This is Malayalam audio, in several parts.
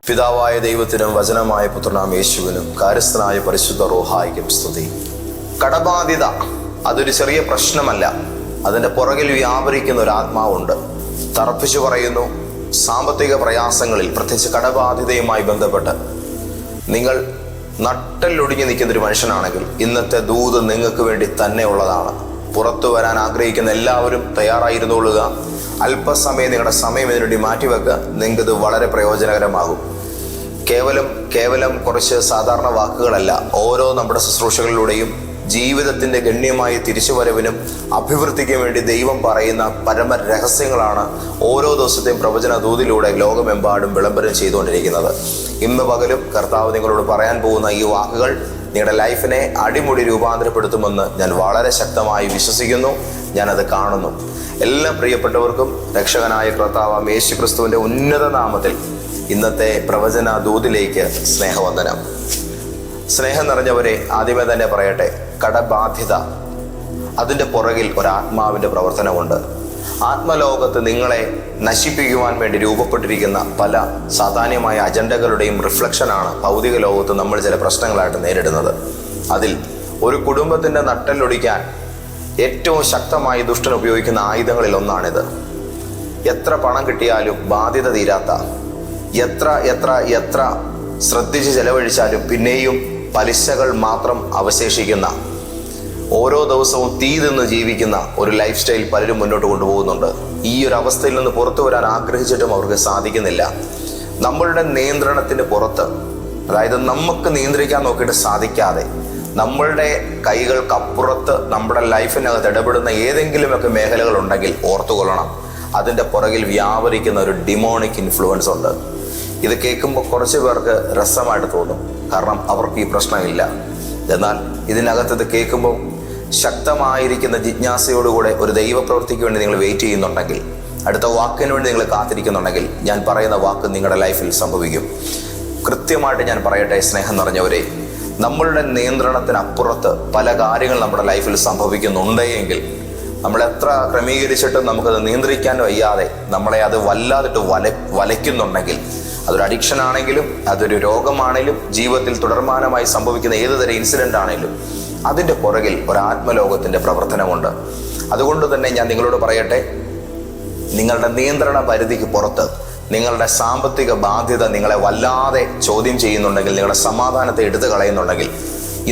പിതാവായ ദൈവത്തിനും വചനമായ പുത്രനാം യേശുവിനും കാര്യസ്ഥനായ പരിശുദ്ധ റൂഹായിക്കും സ്തുതി. കടബാധ്യത അതൊരു ചെറിയ പ്രശ്നമല്ല. അതിൻ്റെ പുറകിൽ വ്യാപരിക്കുന്ന ഒരു ആത്മാവുണ്ട്. തറപ്പിച്ചു പറയുന്നു, സാമ്പത്തിക പ്രയാസങ്ങളിൽ പ്രത്യേകിച്ച് കടബാധ്യതയുമായി ബന്ധപ്പെട്ട് നിങ്ങൾ നട്ടലൊടിഞ്ഞു നിൽക്കുന്ന ഒരു മനുഷ്യനാണെങ്കിൽ ഇന്നത്തെ ദൂത് നിങ്ങൾക്ക് വേണ്ടി തന്നെ ഉള്ളതാണ്. പുറത്തു വരാൻ ആഗ്രഹിക്കുന്ന എല്ലാവരും തയ്യാറായിരുന്നുകൊള്ളുക. അല്പസമയം നിങ്ങളുടെ സമയം ഇതിനുവേണ്ടി മാറ്റിവെക്കുക. നിങ്ങൾക്കിത് വളരെ പ്രയോജനകരമാകും. കേവലം കുറച്ച് സാധാരണ വാക്കുകളല്ല. ഓരോ നമ്മുടെ ശുശ്രൂഷകളിലൂടെയും ജീവിതത്തിൻ്റെ ഗണ്യമായ തിരിച്ചുവരവിനും അഭിവൃദ്ധിക്കും വേണ്ടി ദൈവം പറയുന്ന പരമ രഹസ്യങ്ങളാണ് ഓരോ ദിവസത്തെയും പ്രവചന ദൂതിലൂടെ ലോകമെമ്പാടും വിളംബരം ചെയ്തുകൊണ്ടിരിക്കുന്നത്. ഇന്ന് പകലും കർത്താവ് നിങ്ങളോട് പറയാൻ പോകുന്ന ഈ വാക്കുകൾ നിങ്ങളുടെ ലൈഫിനെ അടിമുടി രൂപാന്തരപ്പെടുത്തുമെന്ന് ഞാൻ വളരെ ശക്തമായി വിശ്വസിക്കുന്നു. ഞാനത് കാണുന്നു. എല്ലാ പ്രിയപ്പെട്ടവർക്കും രക്ഷകനായ കർത്താവ് യേശു ക്രിസ്തുവിൻ്റെ ഉന്നത നാമത്തിൽ ഇന്നത്തെ പ്രവചന ദൂതിലേക്ക് സ്നേഹവന്ദനം. സ്നേഹം നിറഞ്ഞവരെ, ആദ്യമേ തന്നെ പറയട്ടെ, കടബാധ്യത അതിൻ്റെ പുറകിൽ ഒരാത്മാവിൻ്റെ പ്രവർത്തനമുണ്ട്. ആത്മലോകത്ത് നിങ്ങളെ നശിപ്പിക്കുവാൻ വേണ്ടി രൂപപ്പെട്ടിരിക്കുന്ന പല സാധാന്യമായ അജണ്ടകളുടെയും റിഫ്ലക്ഷനാണ് ഭൗതിക ലോകത്ത് നമ്മൾ ചില പ്രശ്നങ്ങളായിട്ട് നേരിടുന്നത്. അതിൽ ഒരു കുടുംബത്തിൻ്റെ നട്ടലൊടിക്കാൻ ഏറ്റവും ശക്തമായി ദുഷ്ടൻ ഉപയോഗിക്കുന്ന ആയുധങ്ങളിൽ ഒന്നാണിത്. എത്ര പണം കിട്ടിയാലും ബാധ്യത തീരാത്ത, എത്ര ശ്രദ്ധിച്ച് ചെലവഴിച്ചാലും പിന്നെയും പലിശകൾ മാത്രം അവശേഷിക്കുന്ന, ഓരോ ദിവസവും തീ നിന്ന് ജീവിക്കുന്ന ഒരു ലൈഫ് സ്റ്റൈൽ പലരും മുന്നോട്ട് കൊണ്ടുപോകുന്നുണ്ട്. ഈ ഒരു അവസ്ഥയിൽ നിന്ന് പുറത്തു വരാൻ ആഗ്രഹിച്ചിട്ടും അവർക്ക് സാധിക്കുന്നില്ല. നമ്മളുടെ നിയന്ത്രണത്തിന് പുറത്ത്, അതായത് നമുക്ക് നിയന്ത്രിക്കാൻ നോക്കിയിട്ട് സാധിക്കാതെ നമ്മളുടെ കൈകൾക്കപ്പുറത്ത് നമ്മുടെ ലൈഫിനകത്ത് ഇടപെടുന്ന ഏതെങ്കിലുമൊക്കെ മേഖലകളുണ്ടെങ്കിൽ ഓർത്തുകൊള്ളണം, അതിൻ്റെ പുറകിൽ വ്യാപരിക്കുന്ന ഒരു ഡിമോണിക് ഇൻഫ്ലുവൻസ് ഉണ്ട്. ഇത് കേൾക്കുമ്പോൾ കുറച്ച് പേർക്ക് രസമായിട്ട് തോന്നും, കാരണം അവർക്ക് ഈ പ്രശ്നമില്ല. എന്നാൽ ഇതിനകത്ത് ഇത് കേൾക്കുമ്പോൾ ശക്തമായിരിക്കുന്ന ജിജ്ഞാസയോടുകൂടെ ഒരു ദൈവപ്രവൃത്തിക്ക് വേണ്ടി നിങ്ങൾ വെയിറ്റ് ചെയ്യുന്നുണ്ടെങ്കിൽ, അടുത്ത വാക്കിന് വേണ്ടി നിങ്ങൾ കാത്തിരിക്കുന്നുണ്ടെങ്കിൽ, ഞാൻ പറയുന്ന വാക്ക് നിങ്ങളുടെ ലൈഫിൽ സംഭവിക്കും. കൃത്യമായിട്ട് ഞാൻ പറയട്ടെ, സ്നേഹം നിറഞ്ഞവരെ, നമ്മളുടെ നിയന്ത്രണത്തിനപ്പുറത്ത് പല കാര്യങ്ങൾ നമ്മുടെ ലൈഫിൽ സംഭവിക്കുന്നുണ്ടെങ്കിൽ നമ്മൾ എത്ര ക്രമീകരിച്ചിട്ടും നമുക്കത് നിയന്ത്രിക്കാൻ വയ്യാതെ നമ്മളെ അത് വല്ലാതിട്ട് വലയ്ക്കുന്നുണ്ടെങ്കിൽ, അതൊരു അഡിക്ഷൻ ആണെങ്കിലും അതൊരു രോഗമാണെങ്കിലും ജീവിതത്തിൽ തുടർമാനമായി സംഭവിക്കുന്ന ഏതുതരം ഇൻസിഡൻ്റ് ആണെങ്കിലും അതിൻ്റെ പുറകിൽ ഒരാത്മലോകത്തിൻ്റെ പ്രവർത്തനമുണ്ട്. അതുകൊണ്ട് തന്നെ ഞാൻ നിങ്ങളോട് പറയട്ടെ, നിങ്ങളുടെ നിയന്ത്രണ പരിധിക്ക് പുറത്ത് നിങ്ങളുടെ സാമ്പത്തിക ബാധ്യത നിങ്ങളെ വല്ലാതെ ചോദ്യം ചെയ്യുന്നുണ്ടെങ്കിൽ, നിങ്ങളുടെ സമാധാനത്തെ എടുത്തു കളയുന്നുണ്ടെങ്കിൽ,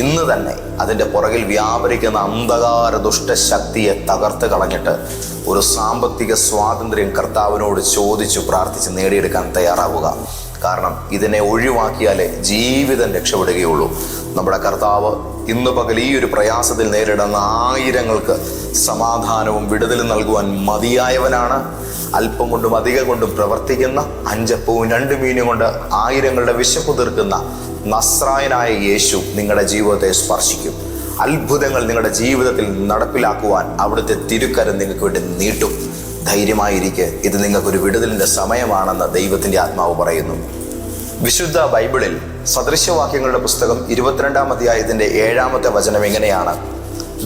ഇന്ന് തന്നെ അതിൻ്റെ പുറകിൽ വ്യാപരിക്കുന്ന അന്ധകാര ദുഷ്ടശക്തിയെ തകർത്ത് കളഞ്ഞിട്ട് ഒരു സാമ്പത്തിക സ്വാതന്ത്ര്യം കർത്താവിനോട് ചോദിച്ചു പ്രാർത്ഥിച്ച് നേടിയെടുക്കാൻ തയ്യാറാവുക. കാരണം ഇതിനെ ഒഴിവാക്കിയാലേ ജീവിതം രക്ഷപ്പെടുകയുള്ളൂ. നമ്മുടെ കർത്താവ് ഇന്ന് പകൽ ഈ ഒരു പ്രയാസത്തിൽ നേരിടുന്ന ആയിരങ്ങൾക്ക് സമാധാനവും വിടുതലും നൽകുവാൻ മതിയായവനാണ്. അല്പം കൊണ്ടും അധികം കൊണ്ടും പ്രവർത്തിക്കുന്ന, 5 അപ്പവും 2 മീനും കൊണ്ട് ആയിരങ്ങളുടെ വിശപ്പ് തീർക്കുന്ന നസ്രായനായ യേശു നിങ്ങളുടെ ജീവിതത്തെ സ്പർശിക്കും. അത്ഭുതങ്ങൾ നിങ്ങളുടെ ജീവിതത്തിൽ നടപ്പിലാക്കുവാൻ അവിടുത്തെ തിരുക്കരം നിങ്ങൾക്ക് വേണ്ടി നീട്ടും. ധൈര്യമായിരിക്കെ, ഇത് നിങ്ങൾക്കൊരു വിടുതലിൻ്റെ സമയമാണെന്ന് ദൈവത്തിൻ്റെ ആത്മാവ് പറയുന്നു. വിശുദ്ധ ബൈബിളിൽ സദൃശവാക്യങ്ങളുടെ പുസ്തകം 22-ാം അധ്യായത്തിൻ്റെ 7-ാമത്തെ വചനം ഇങ്ങനെയാണ്: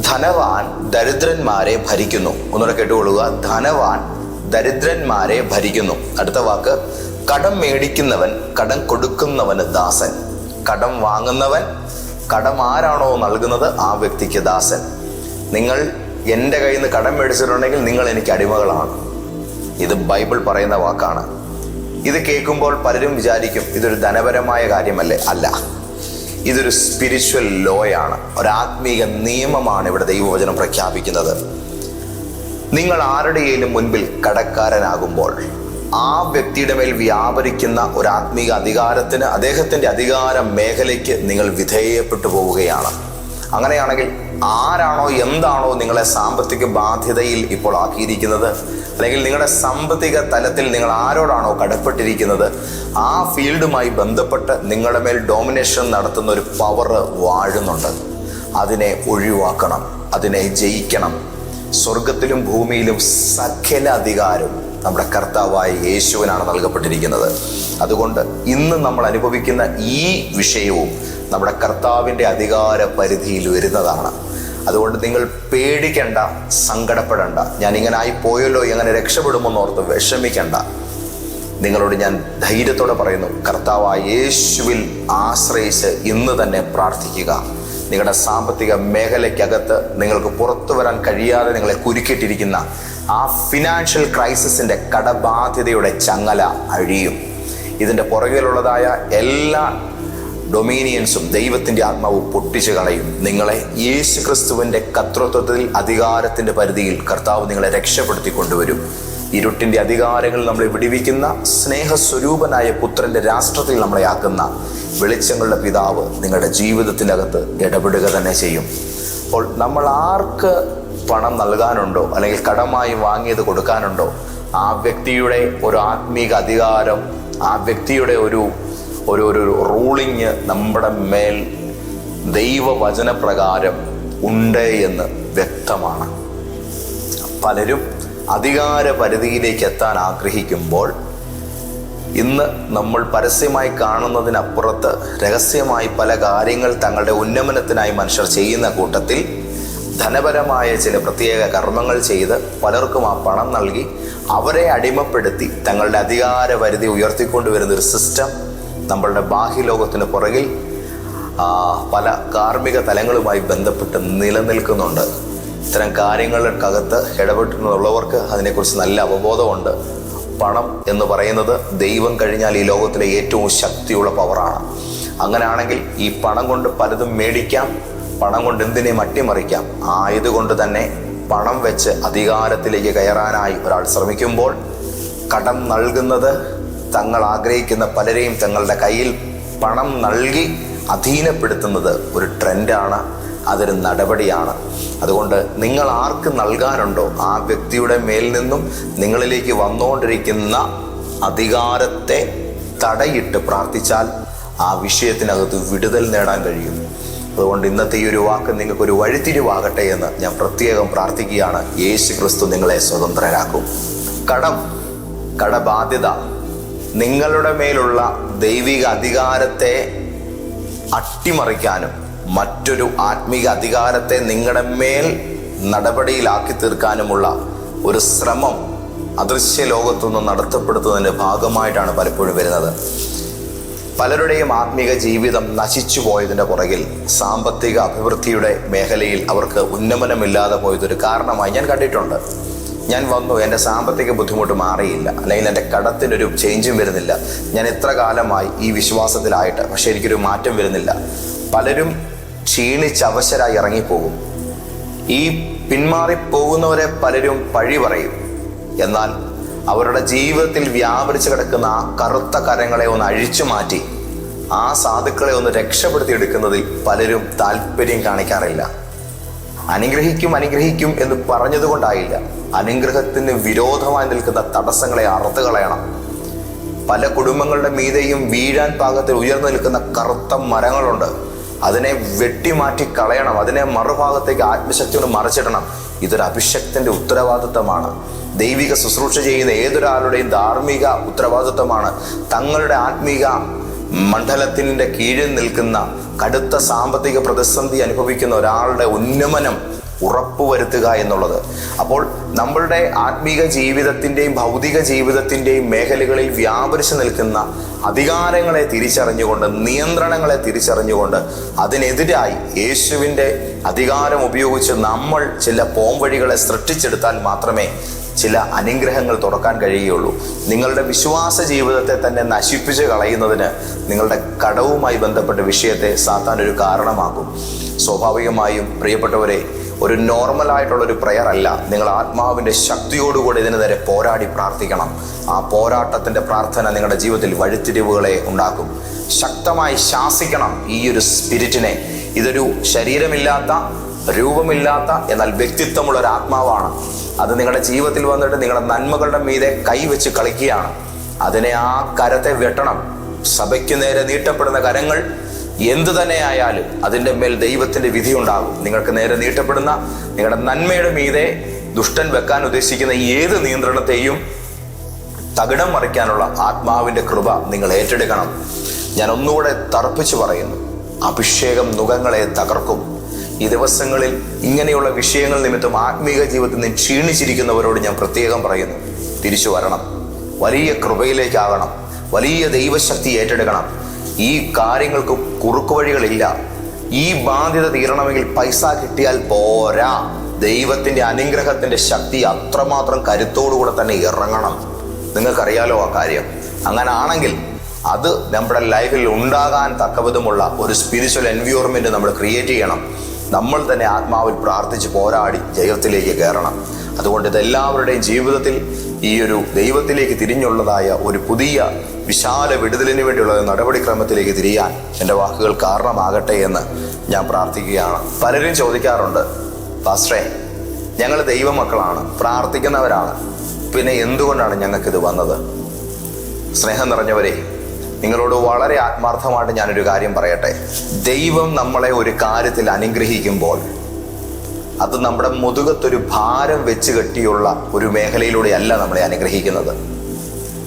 ധനവാൻ ദരിദ്രന്മാരെ ഭരിക്കുന്നു. ഒന്നുകൂടെ കേട്ടുകൊള്ളുക, ധനവാൻ ദരിദ്രന്മാരെ ഭരിക്കുന്നു. അടുത്ത വാക്ക്, കടം മേടിക്കുന്നവൻ കടം കൊടുക്കുന്നവന് ദാസൻ. കടം വാങ്ങുന്നവൻ കടം ആരാണോ നൽകുന്നത് ആ വ്യക്തിക്ക് ദാസൻ. നിങ്ങൾ എൻ്റെ കയ്യിൽ നിന്ന് കടം മേടിച്ചിട്ടുണ്ടെങ്കിൽ നിങ്ങൾ എനിക്ക് അടിമകളാണ്. ഇത് ബൈബിൾ പറയുന്ന വാക്കാണ്. ഇത് കേൾക്കുമ്പോൾ പലരും വിചാരിക്കും ഇതൊരു ധനപരമായ കാര്യമല്ലേ? അല്ല, ഇതൊരു സ്പിരിച്വൽ ലോയാണ്, ഒരാത്മീക നിയമമാണ് ഇവിടെ ദൈവവചനം പ്രഖ്യാപിക്കുന്നത്. നിങ്ങൾ ആരുടെയും മുൻപിൽ കടക്കാരനാകുമ്പോൾ ആ വ്യക്തിയുടെ മേൽ വ്യാപരിക്കുന്ന ഒരു ആത്മീക അധികാരത്തിന്, അദ്ദേഹത്തിൻ്റെ അധികാര മേഖലയ്ക്ക് നിങ്ങൾ വിധേയപ്പെട്ടു പോവുകയാണ്. അങ്ങനെയാണെങ്കിൽ ആരാണോ എന്താണോ നിങ്ങളെ സാമ്പത്തിക ബാധ്യതയിൽ ഇപ്പോൾ ആക്കിയിരിക്കുന്നത്, അല്ലെങ്കിൽ നിങ്ങളുടെ സാമ്പത്തിക തലത്തിൽ നിങ്ങൾ ആരോടാണോ കടപ്പെട്ടിരിക്കുന്നത്, ആ ഫീൽഡുമായി ബന്ധപ്പെട്ട് നിങ്ങളുടെ മേൽ ഡോമിനേഷൻ നടത്തുന്ന ഒരു പവർ വാഴുന്നുണ്ട്. അതിനെ ഒഴിവാക്കണം, അതിനെ ജയിക്കണം. സ്വർഗത്തിലും ഭൂമിയിലും സകല അധികാരവും നമ്മുടെ കർത്താവായ യേശുവിനാണ് നൽകപ്പെട്ടിരിക്കുന്നത്. അതുകൊണ്ട് ഇന്ന് നമ്മൾ അനുഭവിക്കുന്ന ഈ വിഷയവും നമ്മുടെ കർത്താവിൻ്റെ അധികാര പരിധിയിൽ വരുന്നതാണ്. അതുകൊണ്ട് നിങ്ങൾ പേടിക്കണ്ട, സങ്കടപ്പെടണ്ട. ഞാൻ ഇങ്ങനെ ആയിപ്പോയല്ലോ, എങ്ങനെ രക്ഷപ്പെടുമെന്നോർത്ത് വിഷമിക്കണ്ട. നിങ്ങളോട് ഞാൻ ധൈര്യത്തോടെ പറയുന്നു, കർത്താവായ യേശുവിൽ ആശ്രയിച്ച് ഇന്ന് തന്നെ പ്രാർത്ഥിക്കുക. നിങ്ങളുടെ സാമ്പത്തിക മേഖലയ്ക്കകത്ത് നിങ്ങൾക്ക് പുറത്തു വരാൻ കഴിയാതെ നിങ്ങളെ കുരുക്കിയിട്ടിരിക്കുന്ന ആ ഫിനാൻഷ്യൽ ക്രൈസിസിൻ്റെ കടബാധ്യതയുടെ ചങ്ങല അഴിയും. ഇതിൻ്റെ പുറകിലുള്ളതായ എല്ലാ ഡൊമീനിയൻസും ദൈവത്തിൻ്റെ ആത്മാവ് പൊട്ടിച്ചു കളയും. നിങ്ങളെ യേശു ക്രിസ്തുവിൻ്റെ കർത്തൃത്വത്തിൽ അധികാരത്തിൻ്റെ പരിധിയിൽ കർത്താവ് നിങ്ങളെ രക്ഷപ്പെടുത്തി കൊണ്ടുവരും. ഇരുട്ടിൻ്റെ അധികാരങ്ങൾ നമ്മളെ വിടിവിക്കുന്ന സ്നേഹസ്വരൂപനായ പുത്രൻ്റെ രാഷ്ട്രത്തിൽ നമ്മളെ ആക്കുന്ന വെളിച്ചങ്ങളുടെ പിതാവ് നിങ്ങളുടെ ജീവിതത്തിൻ്റെ അകത്ത് ഇടപെടുക തന്നെ ചെയ്യും. അപ്പോൾ നമ്മൾ ആർക്ക് പണം നൽകാനുണ്ടോ അല്ലെങ്കിൽ കടമായി വാങ്ങിയത് കൊടുക്കാനുണ്ടോ, ആ വ്യക്തിയുടെ ഒരു ആത്മീക അധികാരം, ആ വ്യക്തിയുടെ ഒരു റൂളിങ് നമ്മുടെ മേൽ ദൈവവചനപ്രകാരം ഉണ്ട് എന്ന് വ്യക്തമാണ്. പലരും അധികാര പരിധിയിലേക്ക് എത്താൻ ആഗ്രഹിക്കുമ്പോൾ ഇന്ന് നമ്മൾ പരസ്യമായി കാണുന്നതിനപ്പുറത്ത് രഹസ്യമായി പല കാര്യങ്ങൾ തങ്ങളുടെ ഉന്നമനത്തിനായി മനുഷ്യർ ചെയ്യുന്ന കൂട്ടത്തിൽ ധനപരമായ ചില പ്രത്യേക കർമ്മങ്ങൾ ചെയ്ത് പലർക്കും ആ പണം നൽകി അവരെ അടിമപ്പെടുത്തി തങ്ങളുടെ അധികാര പരിധി ഉയർത്തിക്കൊണ്ടുവരുന്ന ഒരു സിസ്റ്റം നമ്മളുടെ ബാഹ്യലോകത്തിന് പുറകിൽ പല കാർമ്മിക തലങ്ങളുമായി ബന്ധപ്പെട്ട് നിലനിൽക്കുന്നുണ്ട്. ഇത്തരം കാര്യങ്ങൾക്കകത്ത് ഇടപെട്ടിട്ടുള്ളവർക്ക് അതിനെക്കുറിച്ച് നല്ല അവബോധമുണ്ട്. പണം എന്ന് പറയുന്നത് ദൈവം കഴിഞ്ഞാൽ ഈ ലോകത്തിലെ ഏറ്റവും ശക്തിയുള്ള പവറാണ്. അങ്ങനെയാണെങ്കിൽ ഈ പണം കൊണ്ട് പലതും മേടിക്കാം, പണം കൊണ്ട് എന്തിനേയും അട്ടിമറിക്കാം. ആയതുകൊണ്ട് തന്നെ പണം വെച്ച് അധികാരത്തിലേക്ക് കയറാനായി ഒരാൾ ശ്രമിക്കുമ്പോൾ കടം നൽകുന്നത് തങ്ങൾ ആഗ്രഹിക്കുന്ന പലരെയും തങ്ങളുടെ കയ്യിൽ പണം നൽകി അധീനപ്പെടുത്തുന്നത് ഒരു ട്രെൻഡാണ്, അതൊരു നടപടിയാണ്. അതുകൊണ്ട് നിങ്ങൾ ആർക്ക് നൽകാനുണ്ടോ ആ വ്യക്തിയുടെ മേൽ നിന്നും നിങ്ങളിലേക്ക് വന്നുകൊണ്ടിരിക്കുന്ന അധികാരത്തെ തടയിട്ട് പ്രാർത്ഥിച്ചാൽ ആ വിഷയത്തിനകത്ത് വിടുതൽ നേടാൻ കഴിയും. അതുകൊണ്ട് ഇന്നത്തെ ഈ ഒരു വാക്ക് നിങ്ങൾക്കൊരു വഴിത്തിരിവാകട്ടെ എന്ന് ഞാൻ പ്രത്യേകം പ്രാർത്ഥിക്കുകയാണ്. യേശു ക്രിസ്തു നിങ്ങളെ സ്വതന്ത്രരാക്കും. കടബാധ്യത നിങ്ങളുടെ മേലുള്ള ദൈവിക അധികാരത്തെ അട്ടിമറിക്കാനും മറ്റൊരു ആത്മീക അധികാരത്തെ നിങ്ങളുടെ മേൽ നടപടിയിലാക്കി തീർക്കാനുമുള്ള ഒരു ശ്രമം അദൃശ്യ ലോകത്തുനിന്ന് നടത്തപ്പെടുത്തുന്നതിൻ്റെ ഭാഗമായിട്ടാണ് പലപ്പോഴും വരുന്നത്. പലരുടെയും ആത്മീക ജീവിതം നശിച്ചു പോയതിൻ്റെ പുറകിൽ സാമ്പത്തിക അഭിവൃദ്ധിയുടെ മേഖലയിൽ അവർക്ക് ഉന്നമനമില്ലാതെ പോയതൊരു കാരണമായി ഞാൻ കണ്ടിട്ടുണ്ട്. ഞാൻ വന്നു, എൻ്റെ സാമ്പത്തിക ബുദ്ധിമുട്ട് മാറിയില്ല, അല്ലെങ്കിൽ എൻ്റെ കടത്തിനൊരു ചേഞ്ചും വരുന്നില്ല, ഞാൻ എത്ര കാലമായി ഈ വിശ്വാസത്തിലായിട്ട്, പക്ഷെ എനിക്കൊരു മാറ്റം വരുന്നില്ല. പലരും ക്ഷീണിച്ചവശരായി ഇറങ്ങിപ്പോകും. ഈ പിന്മാറിപ്പോകുന്നവരെ പലരും പഴി പറയും. എന്നാൽ അവരുടെ ജീവിതത്തിൽ വ്യാപരിച്ച് കിടക്കുന്ന ആ കറുത്ത കരങ്ങളെ ഒന്ന് അഴിച്ചു മാറ്റി ആ സാധുക്കളെ ഒന്ന് രക്ഷപ്പെടുത്തിയെടുക്കുന്നതിൽ പലരും താല്പര്യം കാണിക്കാറില്ല. അനുഗ്രഹിക്കും എന്ന് പറഞ്ഞതുകൊണ്ടായില്ല, അനുഗ്രഹത്തിന് വിരോധമായി നിൽക്കുന്ന തടസ്സങ്ങളെ അറുത്ത് കളയണം. പല കുടുംബങ്ങളുടെ മീതെയും വീഴാൻ പാകത്തിൽ ഉയർന്നു നിൽക്കുന്ന കറുത്ത മരങ്ങളുണ്ട്. അതിനെ വെട്ടിമാറ്റി കളയണം, അതിനെ മറുഭാഗത്തേക്ക് ആത്മശക്തിയോട് മറിച്ചിടണം. ഇതൊരു അഭിഷക്തന്റെ ഉത്തരവാദിത്തമാണ്. ദൈവിക ശുശ്രൂഷ ചെയ്യുന്ന ഏതൊരാളുടെയും ധാർമ്മിക ഉത്തരവാദിത്തമാണ് തങ്ങളുടെ ആത്മീക മണ്ഡലത്തിൻ്റെ കീഴിൽ നിൽക്കുന്ന കടുത്ത സാമ്പത്തിക പ്രതിസന്ധി അനുഭവിക്കുന്ന ഒരാളുടെ ഉന്നമനം ഉറപ്പുവരുത്തുക എന്നുള്ളത്. അപ്പോൾ നമ്മളുടെ ആത്മീക ജീവിതത്തിൻ്റെയും ഭൗതിക ജീവിതത്തിൻ്റെയും മേഖലകളിൽ വ്യാപരിച്ചു നിൽക്കുന്ന അധികാരങ്ങളെ തിരിച്ചറിഞ്ഞുകൊണ്ട്, നിയന്ത്രണങ്ങളെ തിരിച്ചറിഞ്ഞുകൊണ്ട് അതിനെതിരായി യേശുവിൻ്റെ അധികാരം ഉപയോഗിച്ച് നമ്മൾ ചില പോംവഴികളെ സൃഷ്ടിച്ചെടുത്താൽ മാത്രമേ ചില അനുഗ്രഹങ്ങൾ തുറക്കാൻ കഴിയുകയുള്ളൂ. നിങ്ങളുടെ വിശ്വാസ ജീവിതത്തെ തന്നെ നശിപ്പിച്ച് കളയുന്നതിന് നിങ്ങളുടെ കടവുമായി ബന്ധപ്പെട്ട വിഷയത്തെ സാത്താൻ ഒരു കാരണമാകും. സ്വാഭാവികമായും പ്രിയപ്പെട്ടവരെ, ഒരു നോർമലായിട്ടുള്ളൊരു പ്രയർ അല്ല. നിങ്ങൾ ആത്മാവിൻ്റെ ശക്തിയോടുകൂടി ഇതിന് നേരെ പോരാടി പ്രാർത്ഥിക്കണം. ആ പോരാട്ടത്തിൻ്റെ പ്രാർത്ഥന നിങ്ങളുടെ ജീവിതത്തിൽ വഴിത്തിരിവുകളെ ഉണ്ടാക്കും. ശക്തമായി ശാസിക്കണം ഈ ഒരു സ്പിരിറ്റിനെ. ഇതൊരു ശരീരമില്ലാത്ത, രൂപമില്ലാത്ത, എന്നാൽ വ്യക്തിത്വമുള്ള ഒരു ആത്മാവാണ്. അത് നിങ്ങളുടെ ജീവിതത്തിൽ വന്നിട്ട് നിങ്ങളുടെ നന്മകളുടെ മീതെ കൈവച്ച് കളിക്കുകയാണ്. അതിനെ ആ കരത്തെ വെട്ടണം. സഭയ്ക്ക് നേരെ നീട്ടപ്പെടുന്ന കരങ്ങൾ എന്തു തന്നെ ആയാലും അതിൻ്റെ മേൽ ദൈവത്തിൻ്റെ വിധി ഉണ്ടാകും. നിങ്ങൾക്ക് നേരെ നീട്ടപ്പെടുന്ന നിങ്ങളുടെ നന്മയുടെ മീതെ ദുഷ്ടൻ വെക്കാൻ ഉദ്ദേശിക്കുന്ന ഏത് നിയന്ത്രണത്തെയും തകിടം മറിക്കാനുള്ള ആത്മാവിൻ്റെ കൃപ നിങ്ങൾ ഏറ്റെടുക്കണം. ഞാൻ ഒന്നുകൂടെ തറപ്പിച്ചു പറയുന്നു, അഭിഷേകം നുകങ്ങളെ തകർക്കും. ഈ ദിവസങ്ങളിൽ ഇങ്ങനെയുള്ള വിഷയങ്ങൾ നിമിത്തം ആത്മീക ജീവിതത്തിൽ നിന്ന് ക്ഷീണിച്ചിരിക്കുന്നവരോട് ഞാൻ പ്രത്യേകം പറയുന്നു, തിരിച്ചു വരണം. വലിയ കൃപയിലേക്കാകണം, വലിയ ദൈവശക്തി ഏറ്റെടുക്കണം. ഈ കാര്യങ്ങൾക്ക് കുറുക്കു വഴികളില്ല. ഈ ബാധ്യത തീരണമെങ്കിൽ പൈസ കിട്ടിയാൽ പോരാ. ദൈവത്തിൻ്റെ അനുഗ്രഹത്തിൻ്റെ ശക്തി അത്രമാത്രം കരുത്തോടുകൂടെ തന്നെ ഇറങ്ങണം. നിങ്ങൾക്കറിയാലോ ആ കാര്യം. അങ്ങനെ ആണെങ്കിൽ അത് നമ്മുടെ ലൈഫിൽ ഉണ്ടാകാൻ തക്കവിധമുള്ള ഒരു സ്പിരിച്വൽ എൻവയോൺമെന്റ് നമ്മൾ ക്രിയേറ്റ് ചെയ്യണം. നമ്മൾ തന്നെ ആത്മാവിൽ പ്രാർത്ഥിച്ച് പോരാടി ജയത്തിലേക്ക് കയറണം. അതുകൊണ്ട് ഇതെല്ലാവരുടെയും ജീവിതത്തിൽ ഈ ഒരു ദൈവത്തിലേക്ക് തിരിഞ്ഞുള്ളതായ ഒരു പുതിയ വിശാല വിടുതലിന് വേണ്ടിയുള്ള നടപടിക്രമത്തിലേക്ക് തിരിയാൻ എൻ്റെ വാക്കുകൾ കാരണമാകട്ടെ എന്ന് ഞാൻ പ്രാർത്ഥിക്കുകയാണ്. പലരും ചോദിക്കാറുണ്ട്, പാസ്റ്ററേ, ഞങ്ങൾ ദൈവമക്കളാണ്, പ്രാർത്ഥിക്കുന്നവരാണ്, പിന്നെ എന്തുകൊണ്ടാണ് ഞങ്ങൾക്കിത് വന്നത്? സ്നേഹം നിറഞ്ഞവരെ, നിങ്ങളോട് വളരെ ആത്മാർത്ഥമായിട്ട് ഞാനൊരു കാര്യം പറയട്ടെ. ദൈവം നമ്മളെ ഒരു കാര്യത്തിൽ അനുഗ്രഹിക്കുമ്പോൾ അത് നമ്മുടെ മുതുകത്തൊരു ഭാരം വെച്ച് കെട്ടിയുള്ള ഒരു മേഖലയിലൂടെയല്ല നമ്മളെ അനുഗ്രഹിക്കുന്നത്.